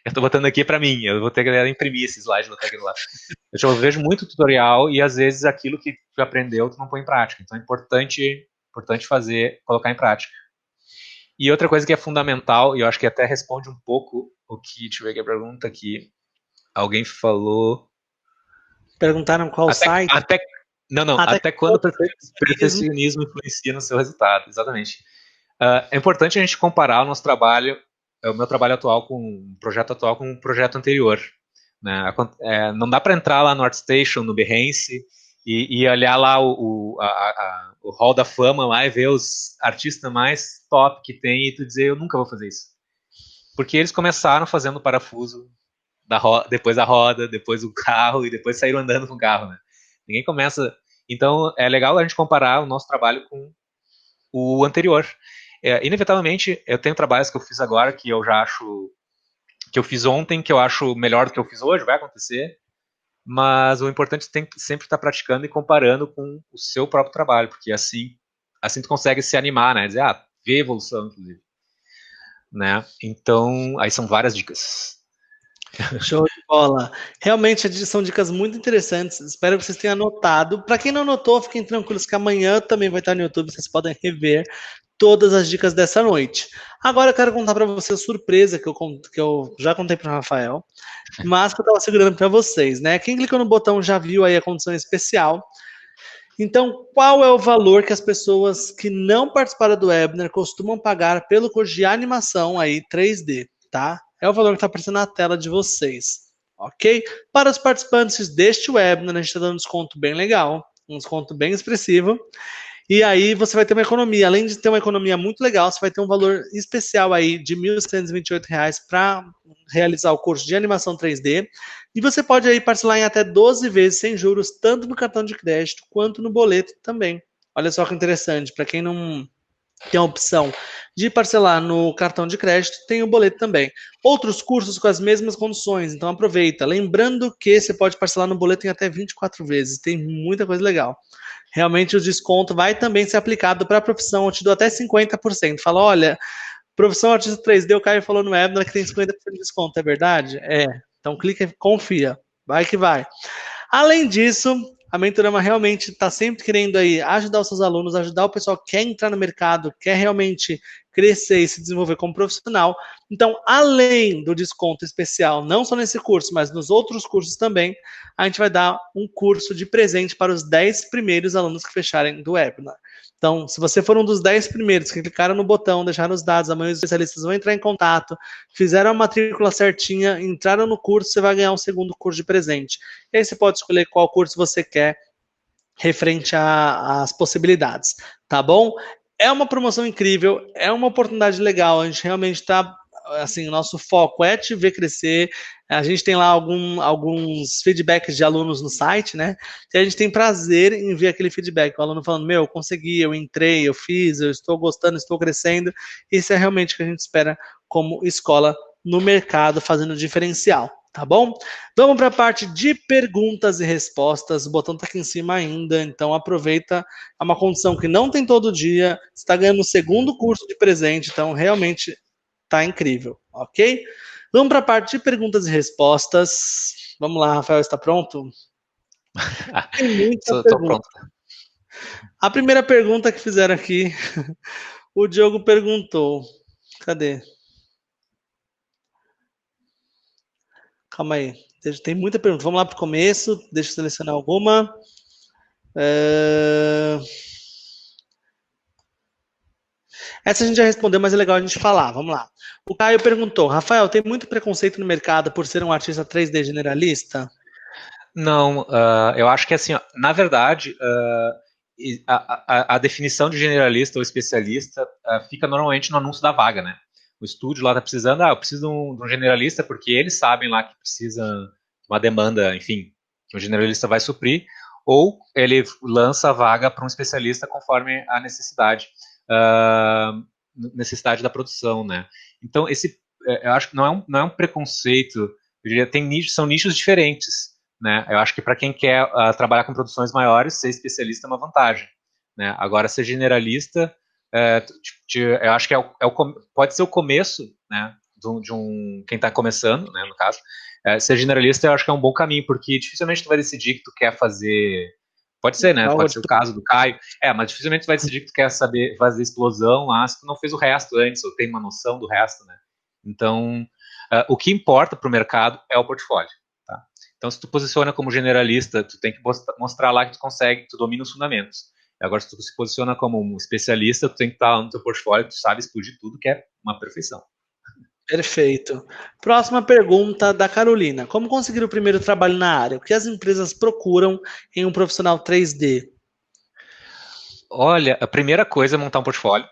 Eu tô botando aqui para mim, eu vou ter que imprimir esse slide, vou ter que ir lá. Eu vejo muito tutorial e às vezes aquilo que tu aprendeu tu não põe em prática. Então é importante colocar em prática. E outra coisa que é fundamental, e eu acho que até responde um pouco o que, deixa eu ver aqui a pergunta aqui, alguém falou... Perguntaram qual site? Até quando o perfeccionismo influencia no seu resultado, exatamente. É importante a gente comparar o nosso trabalho, o meu trabalho atual com um projeto atual com um projeto anterior. Né? Não dá para entrar lá no ArtStation, no Behance, e olhar lá o hall da fama lá e ver os artistas mais top que tem e tu dizer, eu nunca vou fazer isso. Porque eles começaram fazendo o parafuso, depois a roda, depois o carro, e depois saíram andando com o carro. Né? Ninguém começa... Então, é legal a gente comparar o nosso trabalho com o anterior. Inevitavelmente, eu tenho trabalhos que eu fiz agora que eu já acho... que eu fiz ontem, que eu acho melhor do que eu fiz hoje, vai acontecer, mas o importante é sempre estar praticando e comparando com o seu próprio trabalho, porque assim tu consegue se animar, né? Dizer, ver evolução, inclusive. Né? Então, aí são várias dicas. Show de bola. Realmente são dicas muito interessantes. Espero que vocês tenham anotado. Para quem não anotou, fiquem tranquilos que amanhã também vai estar no YouTube. Vocês podem rever todas as dicas dessa noite. Agora eu quero contar para vocês a surpresa que eu já contei para o Rafael, mas que eu estava segurando para vocês, né? Quem clicou no botão já viu aí a condição especial. Então, qual é o valor que as pessoas que não participaram do webinar costumam pagar pelo curso de animação aí 3D, tá? É o valor que está aparecendo na tela de vocês, ok? Para os participantes deste webinar, a gente está dando um desconto bem legal, um desconto bem expressivo. E aí você vai ter uma economia, além de ter uma economia muito legal, você vai ter um valor especial aí de R$ 1.128 para realizar o curso de animação 3D. E você pode aí parcelar em até 12 vezes sem juros, tanto no cartão de crédito quanto no boleto também. Olha só que interessante, para quem não tem a opção de parcelar no cartão de crédito, tem o boleto também. Outros cursos com as mesmas condições, então aproveita. Lembrando que você pode parcelar no boleto em até 24 vezes, tem muita coisa legal. Realmente o desconto vai também ser aplicado para a profissão, eu te dou até 50%. Fala, olha, profissão artista 3D, o Caio falou no webinar que tem 50% de desconto, é verdade? É, então clica e confia, vai que vai. Além disso, a Mentorama realmente está sempre querendo aí ajudar os seus alunos, ajudar o pessoal que quer entrar no mercado, quer realmente crescer e se desenvolver como profissional. Então, além do desconto especial, não só nesse curso, mas nos outros cursos também, a gente vai dar um curso de presente para os 10 primeiros alunos que fecharem do webinar. Então, se você for um dos 10 primeiros que clicaram no botão, deixaram os dados, amanhã os especialistas vão entrar em contato, fizeram a matrícula certinha, entraram no curso, você vai ganhar um segundo curso de presente. E aí você pode escolher qual curso você quer referente às possibilidades, tá bom? É uma promoção incrível, é uma oportunidade legal, a gente realmente está, assim, o nosso foco é te ver crescer, a gente tem lá alguns feedbacks de alunos no site, né, e a gente tem prazer em ver aquele feedback, o aluno falando, meu, eu consegui, eu entrei, eu fiz, eu estou gostando, estou crescendo, isso é realmente o que a gente espera como escola no mercado, fazendo diferencial. Tá bom? Vamos para a parte de perguntas e respostas. O botão está aqui em cima ainda, então aproveita. É uma condição que não tem todo dia. Você está ganhando o segundo curso de presente, então realmente está incrível, ok? Vamos para a parte de perguntas e respostas. Vamos lá, Rafael, está pronto? Tem muita Tô pergunta. pronto. A primeira pergunta que fizeram aqui, o Diogo perguntou. Cadê? Calma aí. Tem muita pergunta. Vamos lá para o começo. Deixa eu selecionar alguma. Essa a gente já respondeu, mas é legal a gente falar. Vamos lá. O Caio perguntou: Rafael, tem muito preconceito no mercado por ser um artista 3D generalista? Não, eu acho que assim, ó, na verdade, a definição de generalista ou especialista fica normalmente no anúncio da vaga, né? O estúdio lá está precisando, eu preciso de um generalista porque eles sabem lá que precisa de uma demanda, enfim, que um generalista vai suprir, ou ele lança a vaga para um especialista conforme a necessidade da produção, né? Então, eu acho que não é um preconceito, eu diria, são nichos diferentes, né? Eu acho que para quem quer trabalhar com produções maiores, ser especialista é uma vantagem, né? Agora, ser generalista, eu acho que pode ser o começo, né? Quem está começando, né? No caso, ser generalista eu acho que é um bom caminho, porque dificilmente tu vai decidir que tu quer fazer. Pode ser, né? Pode ser o caso do Caio. Mas dificilmente tu vai decidir que tu quer saber fazer explosão lá se tu não fez o resto antes, ou tem uma noção do resto, né? Então, o que importa para o mercado é o portfólio. Tá? Então, se tu posiciona como generalista, tu tem que mostrar lá que tu consegue, que tu domina os fundamentos. Agora, se tu se posiciona como um especialista, tu tem que estar no teu portfólio, tu sabe explodir tudo, que é uma perfeição. Perfeito. Próxima pergunta da Carolina. Como conseguir o primeiro trabalho na área? O que as empresas procuram em um profissional 3D? Olha, a primeira coisa é montar um portfólio,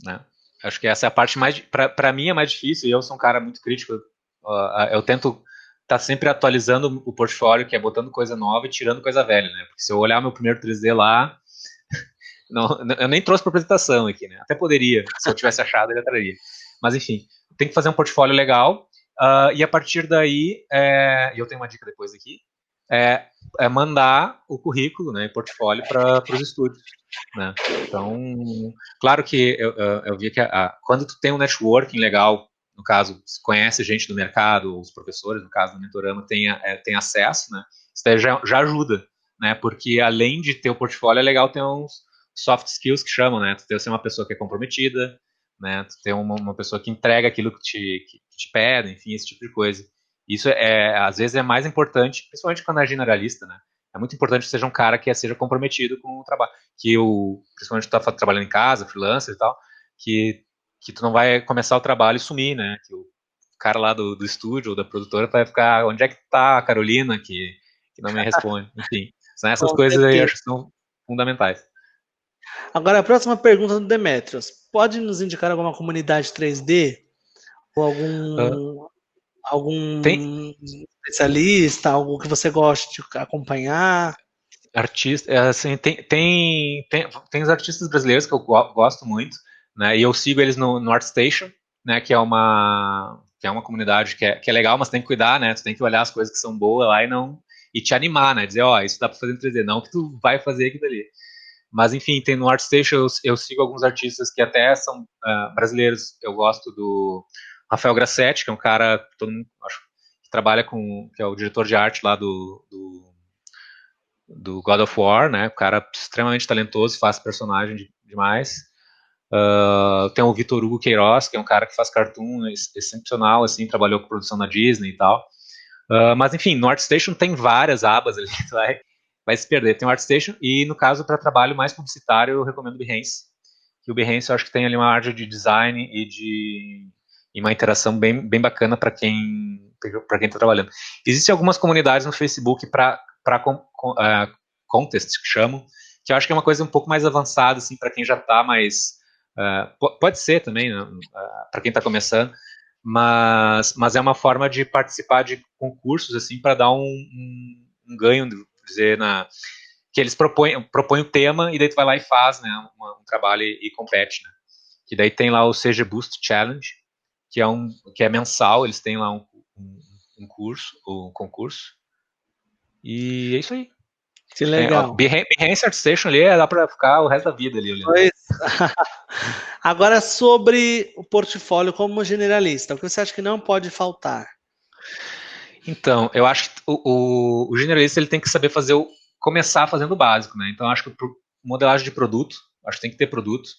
né? Acho que essa é a parte mais, para mim é mais difícil, e eu sou um cara muito crítico, eu tento estar sempre atualizando o portfólio, que é botando coisa nova e tirando coisa velha, né? Porque se eu olhar meu primeiro 3D lá, não, eu nem trouxe para apresentação aqui, né? Até poderia, se eu tivesse achado, eu já traria. Mas enfim, tem que fazer um portfólio legal, e a partir daí, eu tenho uma dica depois aqui, mandar o currículo, né, portfólio para os estúdios, né? Então, claro que eu vi que quando tu tem um networking legal, no caso, se conhece gente do mercado, os professores, no caso do Mentorama, tem acesso, né? Isso daí já ajuda, né? Porque além de ter o portfólio, é legal ter uns soft skills que chamam, né? Tu ter ser uma pessoa que é comprometida, né? Tu ter uma pessoa que entrega aquilo que te pedem, enfim, esse tipo de coisa. Isso às vezes é mais importante, principalmente quando é generalista, né? É muito importante que seja um cara que seja comprometido com o trabalho, principalmente tu tá trabalhando em casa, freelancer e tal, que tu não vai começar o trabalho e sumir, né? Que o cara lá do estúdio ou da produtora vai ficar, onde é que tá a Carolina que não me responde? Enfim, são essas Com coisas aí, certeza. acho que são fundamentais. Agora, a próxima pergunta do Demetrios. Pode nos indicar alguma comunidade 3D? Ou Tem algum especialista, algo que você goste de acompanhar? artista, assim, tem os artistas brasileiros que eu gosto muito. né? E eu sigo eles no ArtStation, né? Que é uma comunidade que é legal, mas tem que cuidar, né? Tu tem que olhar as coisas que são boas lá e te animar, né? Dizer, ó, isso dá para fazer em 3D, não que tu vai fazer aquilo ali. Mas, enfim, tem no ArtStation, eu sigo alguns artistas que até são brasileiros. Eu gosto do Rafael Grassetti, que é um cara que todo mundo, acho, que trabalha que é o diretor de arte lá do God of War, né? Um cara extremamente talentoso, faz personagem demais. Tem o Vitor Hugo Queiroz, que é um cara que faz cartoon excepcional, assim, trabalhou com produção na Disney e tal. Mas, enfim, no ArtStation tem várias abas ali, tu vai se perder. Tem o ArtStation e, no caso, para trabalho mais publicitário, eu recomendo o Behance. Que o Behance eu acho que tem ali uma área de design e uma interação bem bacana para quem está trabalhando. Existem algumas comunidades no Facebook para contest, que chamam, que eu acho que é uma coisa um pouco mais avançada, assim, para quem já está mais... pode ser também, né, para quem está começando, mas é uma forma de participar de concursos, assim, para dar um ganho, dizer, que eles propõem o tema e daí tu vai lá e faz, né, um trabalho e compete, né. Que daí tem lá o CG Boost Challenge, que é mensal, eles têm lá um concurso, e é isso aí. Que legal. Behance ArtStation ali, dá para ficar o resto da vida ali olhando. Pois. Agora, sobre o portfólio como generalista, o que você acha que não pode faltar? Então, eu acho que o generalista ele tem que saber começar fazendo o básico, né? Então, acho que modelagem de produto, acho que tem que ter produto.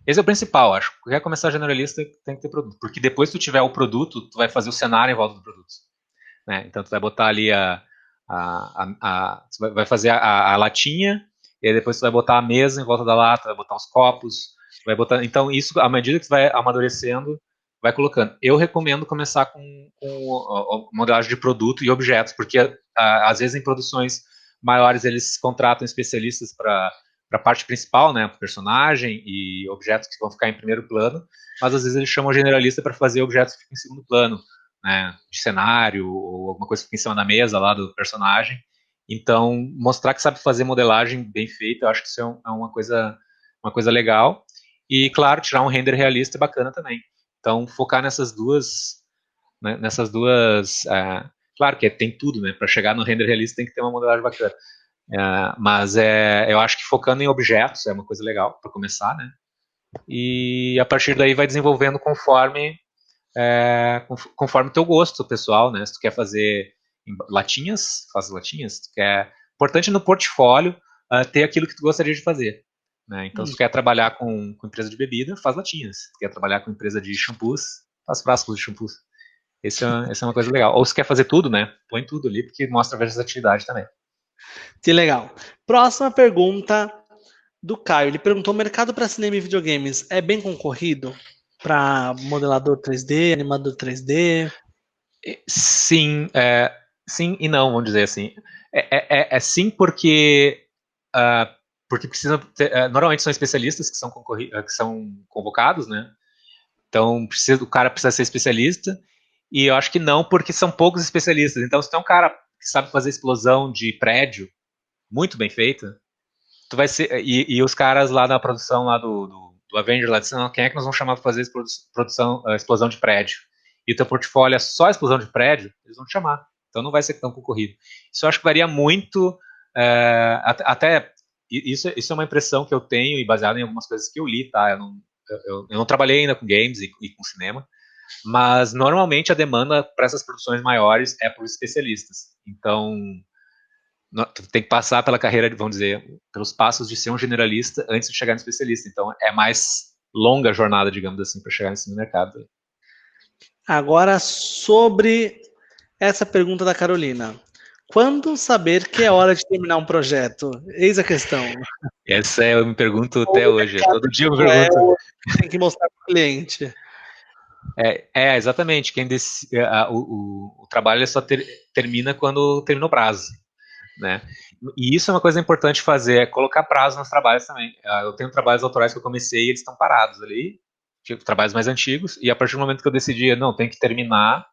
Esse é o principal, acho. Quer começar generalista, tem que ter produto. Porque depois que tu tiver o produto, tu vai fazer o cenário em volta do produto. Né? Então, tu vai botar ali tu vai fazer a latinha, e aí depois tu vai botar a mesa em volta da lata, vai botar os copos, vai botar... Então, isso, à medida que tu vai amadurecendo, vai colocando. Eu recomendo começar com modelagem de produto e objetos, porque às vezes em produções maiores eles contratam especialistas para a parte principal, né, personagem e objetos que vão ficar em primeiro plano, mas às vezes eles chamam o generalista para fazer objetos que ficam em segundo plano, né, de cenário ou alguma coisa que fica em cima da mesa lá do personagem. Então, mostrar que sabe fazer modelagem bem feita, eu acho que isso é uma coisa legal. E, claro, tirar um render realista é bacana também. Então, focar nessas duas, né, claro que tem tudo, né? Para chegar no render realista tem que ter uma modelagem bacana. Mas eu acho que focando em objetos é uma coisa legal para começar, né? E a partir daí vai desenvolvendo conforme o teu gosto pessoal, né? Se tu quer fazer latinhas, faz latinhas. Importante no portfólio ter aquilo que tu gostaria de fazer. Né? Então, se tu quer trabalhar com empresa de bebida, faz latinhas. Se tu quer trabalhar com empresa de shampoos, faz frascos de shampoos. Essa é uma coisa legal. Ou se quer fazer tudo, né? Põe tudo ali, porque mostra versatilidade também. Que legal. Próxima pergunta do Caio. Ele perguntou: o mercado para cinema e videogames é bem concorrido? Para modelador 3D, animador 3D? Sim, sim e não, vamos dizer assim. Sim porque precisam normalmente são especialistas que são convocados, né? Então o cara precisa ser especialista, e eu acho que não, porque são poucos especialistas. Então, se tem um cara que sabe fazer explosão de prédio muito bem feita, tu vai ser. E os caras lá da produção lá do Avenger lá disseram, quem é que nós vamos chamar para fazer explosão de prédio? E o teu portfólio é só explosão de prédio, eles vão te chamar. Então não vai ser tão concorrido. Isso eu acho que varia muito, até isso é uma impressão que eu tenho e baseado em algumas coisas que eu li, tá? Eu não trabalhei ainda com games e com cinema, mas normalmente a demanda para essas produções maiores é por especialistas. Então tu tem que passar pela carreira, vamos dizer, pelos passos de ser um generalista antes de chegar no especialista. Então é mais longa a jornada, digamos assim, para chegar nesse mercado. Agora, sobre essa pergunta da Carolina. Quando saber que é hora de terminar um projeto? Eis a questão. Essa eu me pergunto até hoje. Todo dia eu me pergunto. Tem que mostrar para o cliente. Exatamente. O trabalho só termina quando termina o prazo. Né? E isso é uma coisa importante fazer, é colocar prazo nos trabalhos também. Eu tenho trabalhos autorais que eu comecei e eles estão parados ali, tipo, trabalhos mais antigos, e a partir do momento que eu decidi, não, tem que terminar,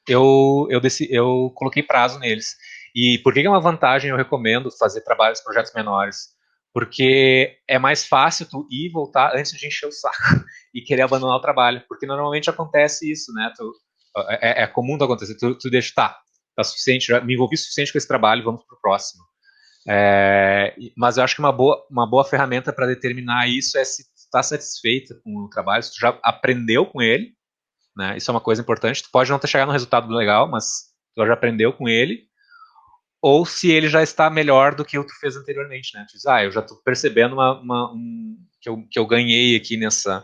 eu coloquei prazo neles. E por que é uma vantagem eu recomendo fazer projetos menores? porque é mais fácil tu ir e voltar antes de encher o saco e querer abandonar o trabalho, porque normalmente acontece isso, né? É comum tu acontecer, tu deixa, tá suficiente, já me envolvi suficiente com esse trabalho, vamos pro próximo. Mas eu acho que uma boa ferramenta para determinar isso é se tu está satisfeita com o trabalho, se tu já aprendeu com ele, né? Isso é uma coisa importante. Tu pode não ter chegado no resultado legal, mas tu já aprendeu com ele, ou se ele já está melhor do que o que tu fez anteriormente, né? Tu diz, eu já estou percebendo que eu ganhei aqui nessa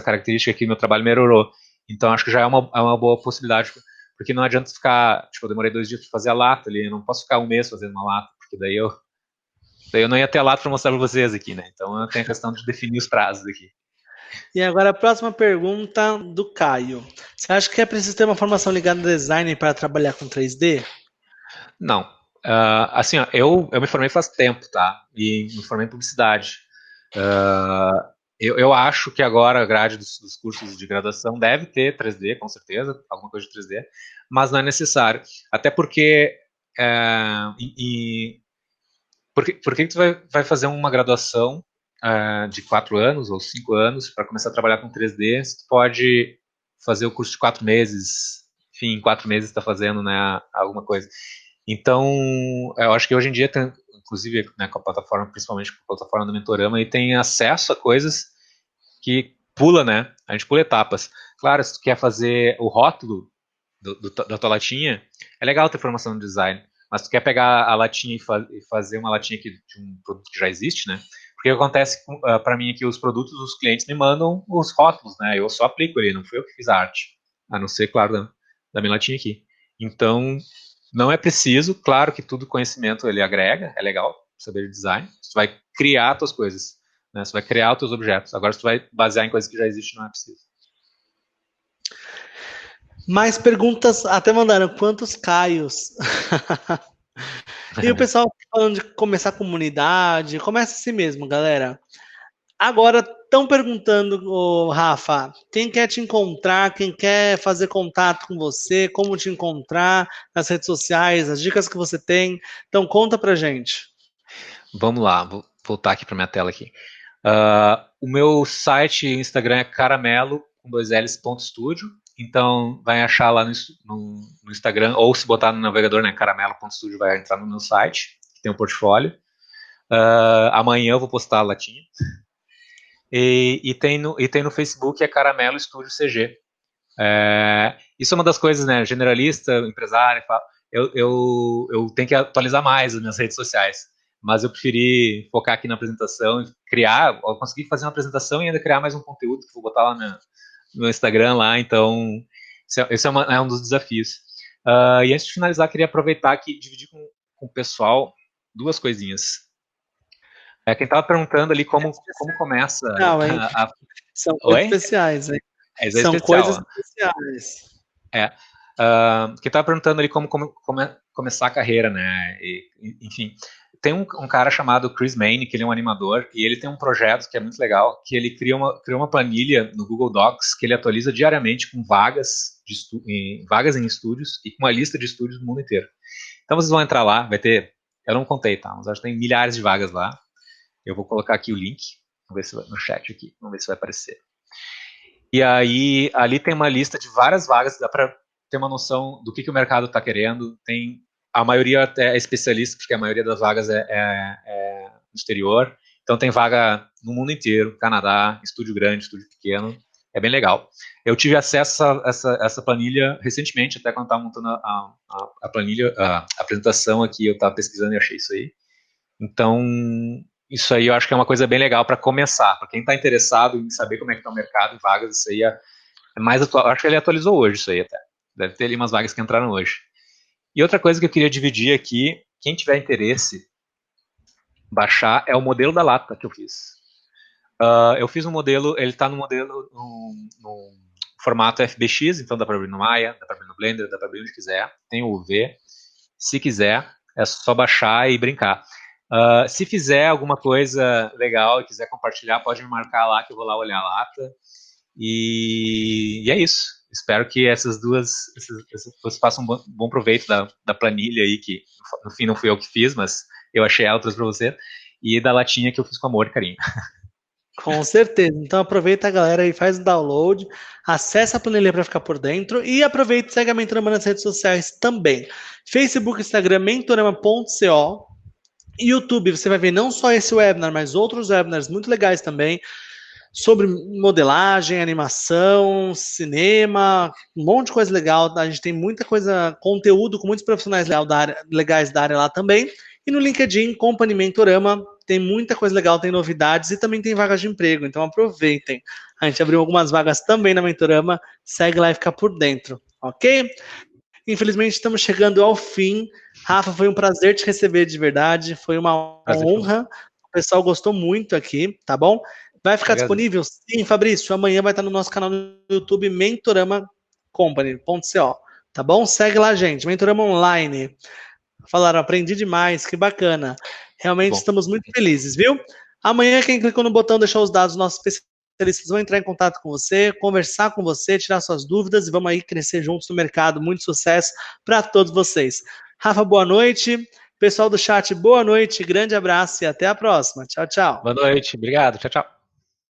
característica aqui, meu trabalho melhorou. Então acho que já é uma boa possibilidade, porque não adianta ficar, tipo, eu demorei 2 dias para fazer a lata ali, eu não posso ficar 1 mês fazendo uma lata, porque daí eu não ia ter a lata para mostrar para vocês aqui, né? Então tem a questão de definir os prazos aqui. E agora a próxima pergunta do Caio. Você acha que é preciso ter uma formação ligada a design para trabalhar com 3D? Não. Assim, ó, eu me formei faz tempo, tá? E me formei em publicidade. Eu acho que agora a grade dos cursos de graduação deve ter 3D, com certeza, alguma coisa de 3D, mas não é necessário. Até porque por que tu vai fazer uma graduação de 4 anos ou 5 anos para começar a trabalhar com 3D? Se tu pode fazer o curso de 4 meses, enfim, em 4 meses está fazendo, né, alguma coisa. Então, eu acho que hoje em dia, inclusive, né, com a plataforma, principalmente com a plataforma do Mentorama, e tem acesso a coisas que pula, né? A gente pula etapas. Claro, se tu quer fazer o rótulo da tua latinha, é legal ter formação de design, mas tu quer pegar a latinha e fazer uma latinha de um produto que já existe, né? Porque acontece para mim aqui, os produtos, os clientes me mandam os rótulos, né? Eu só aplico ali, não fui eu que fiz a arte. A não ser, claro, da minha latinha aqui. Então, não é preciso, claro que tudo conhecimento ele agrega, é legal saber de design, você vai criar as tuas coisas, né? Você vai criar os teus objetos. Agora, se tu vai basear em coisas que já existem, não é preciso. Mais perguntas, até mandaram, quantos Caios? E o pessoal falando de começar a comunidade, começa assim mesmo, galera. Agora estão perguntando, Rafa, quem quer te encontrar, quem quer fazer contato com você, como te encontrar nas redes sociais, as dicas que você tem. Então conta pra gente. Vamos lá, vou voltar aqui para minha tela aqui. O meu site e Instagram é caramelo, com 2ls.studio. Então, vai achar lá no Instagram, ou se botar no navegador, né, caramelo.studio, vai entrar no meu site, que tem um portfólio. Amanhã eu vou postar a latinha. E tem no Facebook, é Caramelo Studio CG. Isso é uma das coisas, né, generalista, empresário, eu tenho que atualizar mais as minhas redes sociais. Mas eu preferi focar aqui na apresentação e criar, eu consegui fazer uma apresentação e ainda criar mais um conteúdo que vou botar lá no meu Instagram lá, então esse é um dos desafios. E antes de finalizar, queria aproveitar aqui e dividir com o pessoal 2 coisinhas. Quem estava perguntando ali como começa Não, hein? a... São coisas Oi? especiais, hein? Isso é São especial. coisas especiais. Quem estava perguntando ali como começar a carreira, né? Enfim, tem um cara chamado Chris Mayne, que ele é um animador, e ele tem um projeto que é muito legal, que ele criou uma planilha no Google Docs que ele atualiza diariamente com vagas em estúdios e com uma lista de estúdios do mundo inteiro. Então vocês vão entrar lá, vai ter, eu não contei, tá? Mas acho que tem milhares de vagas lá. Eu vou colocar aqui o link, vamos ver se vai, no chat aqui, vamos ver se vai aparecer. E aí, ali tem uma lista de várias vagas, dá para ter uma noção do que o mercado está querendo. A maioria até é especialista, porque a maioria das vagas é no exterior. Então tem vaga no mundo inteiro, Canadá, estúdio grande, estúdio pequeno. É bem legal. Eu tive acesso a essa planilha recentemente, até quando estava montando a planilha, a apresentação aqui, eu estava pesquisando e achei isso aí. Então, isso aí eu acho que é uma coisa bem legal para começar. Para quem está interessado em saber como é que está o mercado em vagas, isso aí é mais atual. Eu acho que ele atualizou hoje isso aí até. Deve ter ali umas vagas que entraram hoje. E outra coisa que eu queria dividir aqui, quem tiver interesse, baixar, é o modelo da lata que eu fiz. Eu fiz um modelo, ele está no modelo, no formato FBX, então dá para abrir no Maya, dá para abrir no Blender, dá para abrir onde quiser. Tem o UV. Se quiser, é só baixar e brincar. Se fizer alguma coisa legal e quiser compartilhar, pode me marcar lá que eu vou lá olhar a lata. E é isso. Espero que vocês façam um bom proveito da planilha aí, que no fim não fui eu que fiz, mas eu achei ela, trouxe para você, e da latinha que eu fiz com amor e carinho. Com certeza. Então aproveita a galera e faz o download, acessa a planilha para ficar por dentro e aproveita e segue a Mentorama nas redes sociais também. Facebook, Instagram, mentorama.co. YouTube, você vai ver não só esse webinar, mas outros webinars muito legais também, sobre modelagem, animação, cinema, um monte de coisa legal. A gente tem muita coisa, conteúdo com muitos profissionais legais da área lá também. E no LinkedIn, Company Mentorama, tem muita coisa legal, tem novidades e também tem vagas de emprego, então aproveitem. A gente abriu algumas vagas também na Mentorama, segue lá e fica por dentro, ok? Infelizmente estamos chegando ao fim. Rafa, foi um prazer te receber de verdade, foi uma honra. O pessoal gostou muito aqui, tá bom? Vai ficar disponível? Sim, Fabrício. Amanhã vai estar no nosso canal no YouTube, Mentorama Company.co. Tá bom? Segue lá, gente. Mentorama Online. Falaram, aprendi demais, que bacana. Realmente estamos muito felizes, viu? Amanhã, quem clicou no botão deixar os dados dos nossos especialistas vão entrar em contato com você, conversar com você, tirar suas dúvidas e vamos aí crescer juntos no mercado. Muito sucesso para todos vocês. Rafa, boa noite. Pessoal do chat, boa noite, grande abraço e até a próxima. Tchau, tchau. Boa noite, obrigado, tchau, tchau.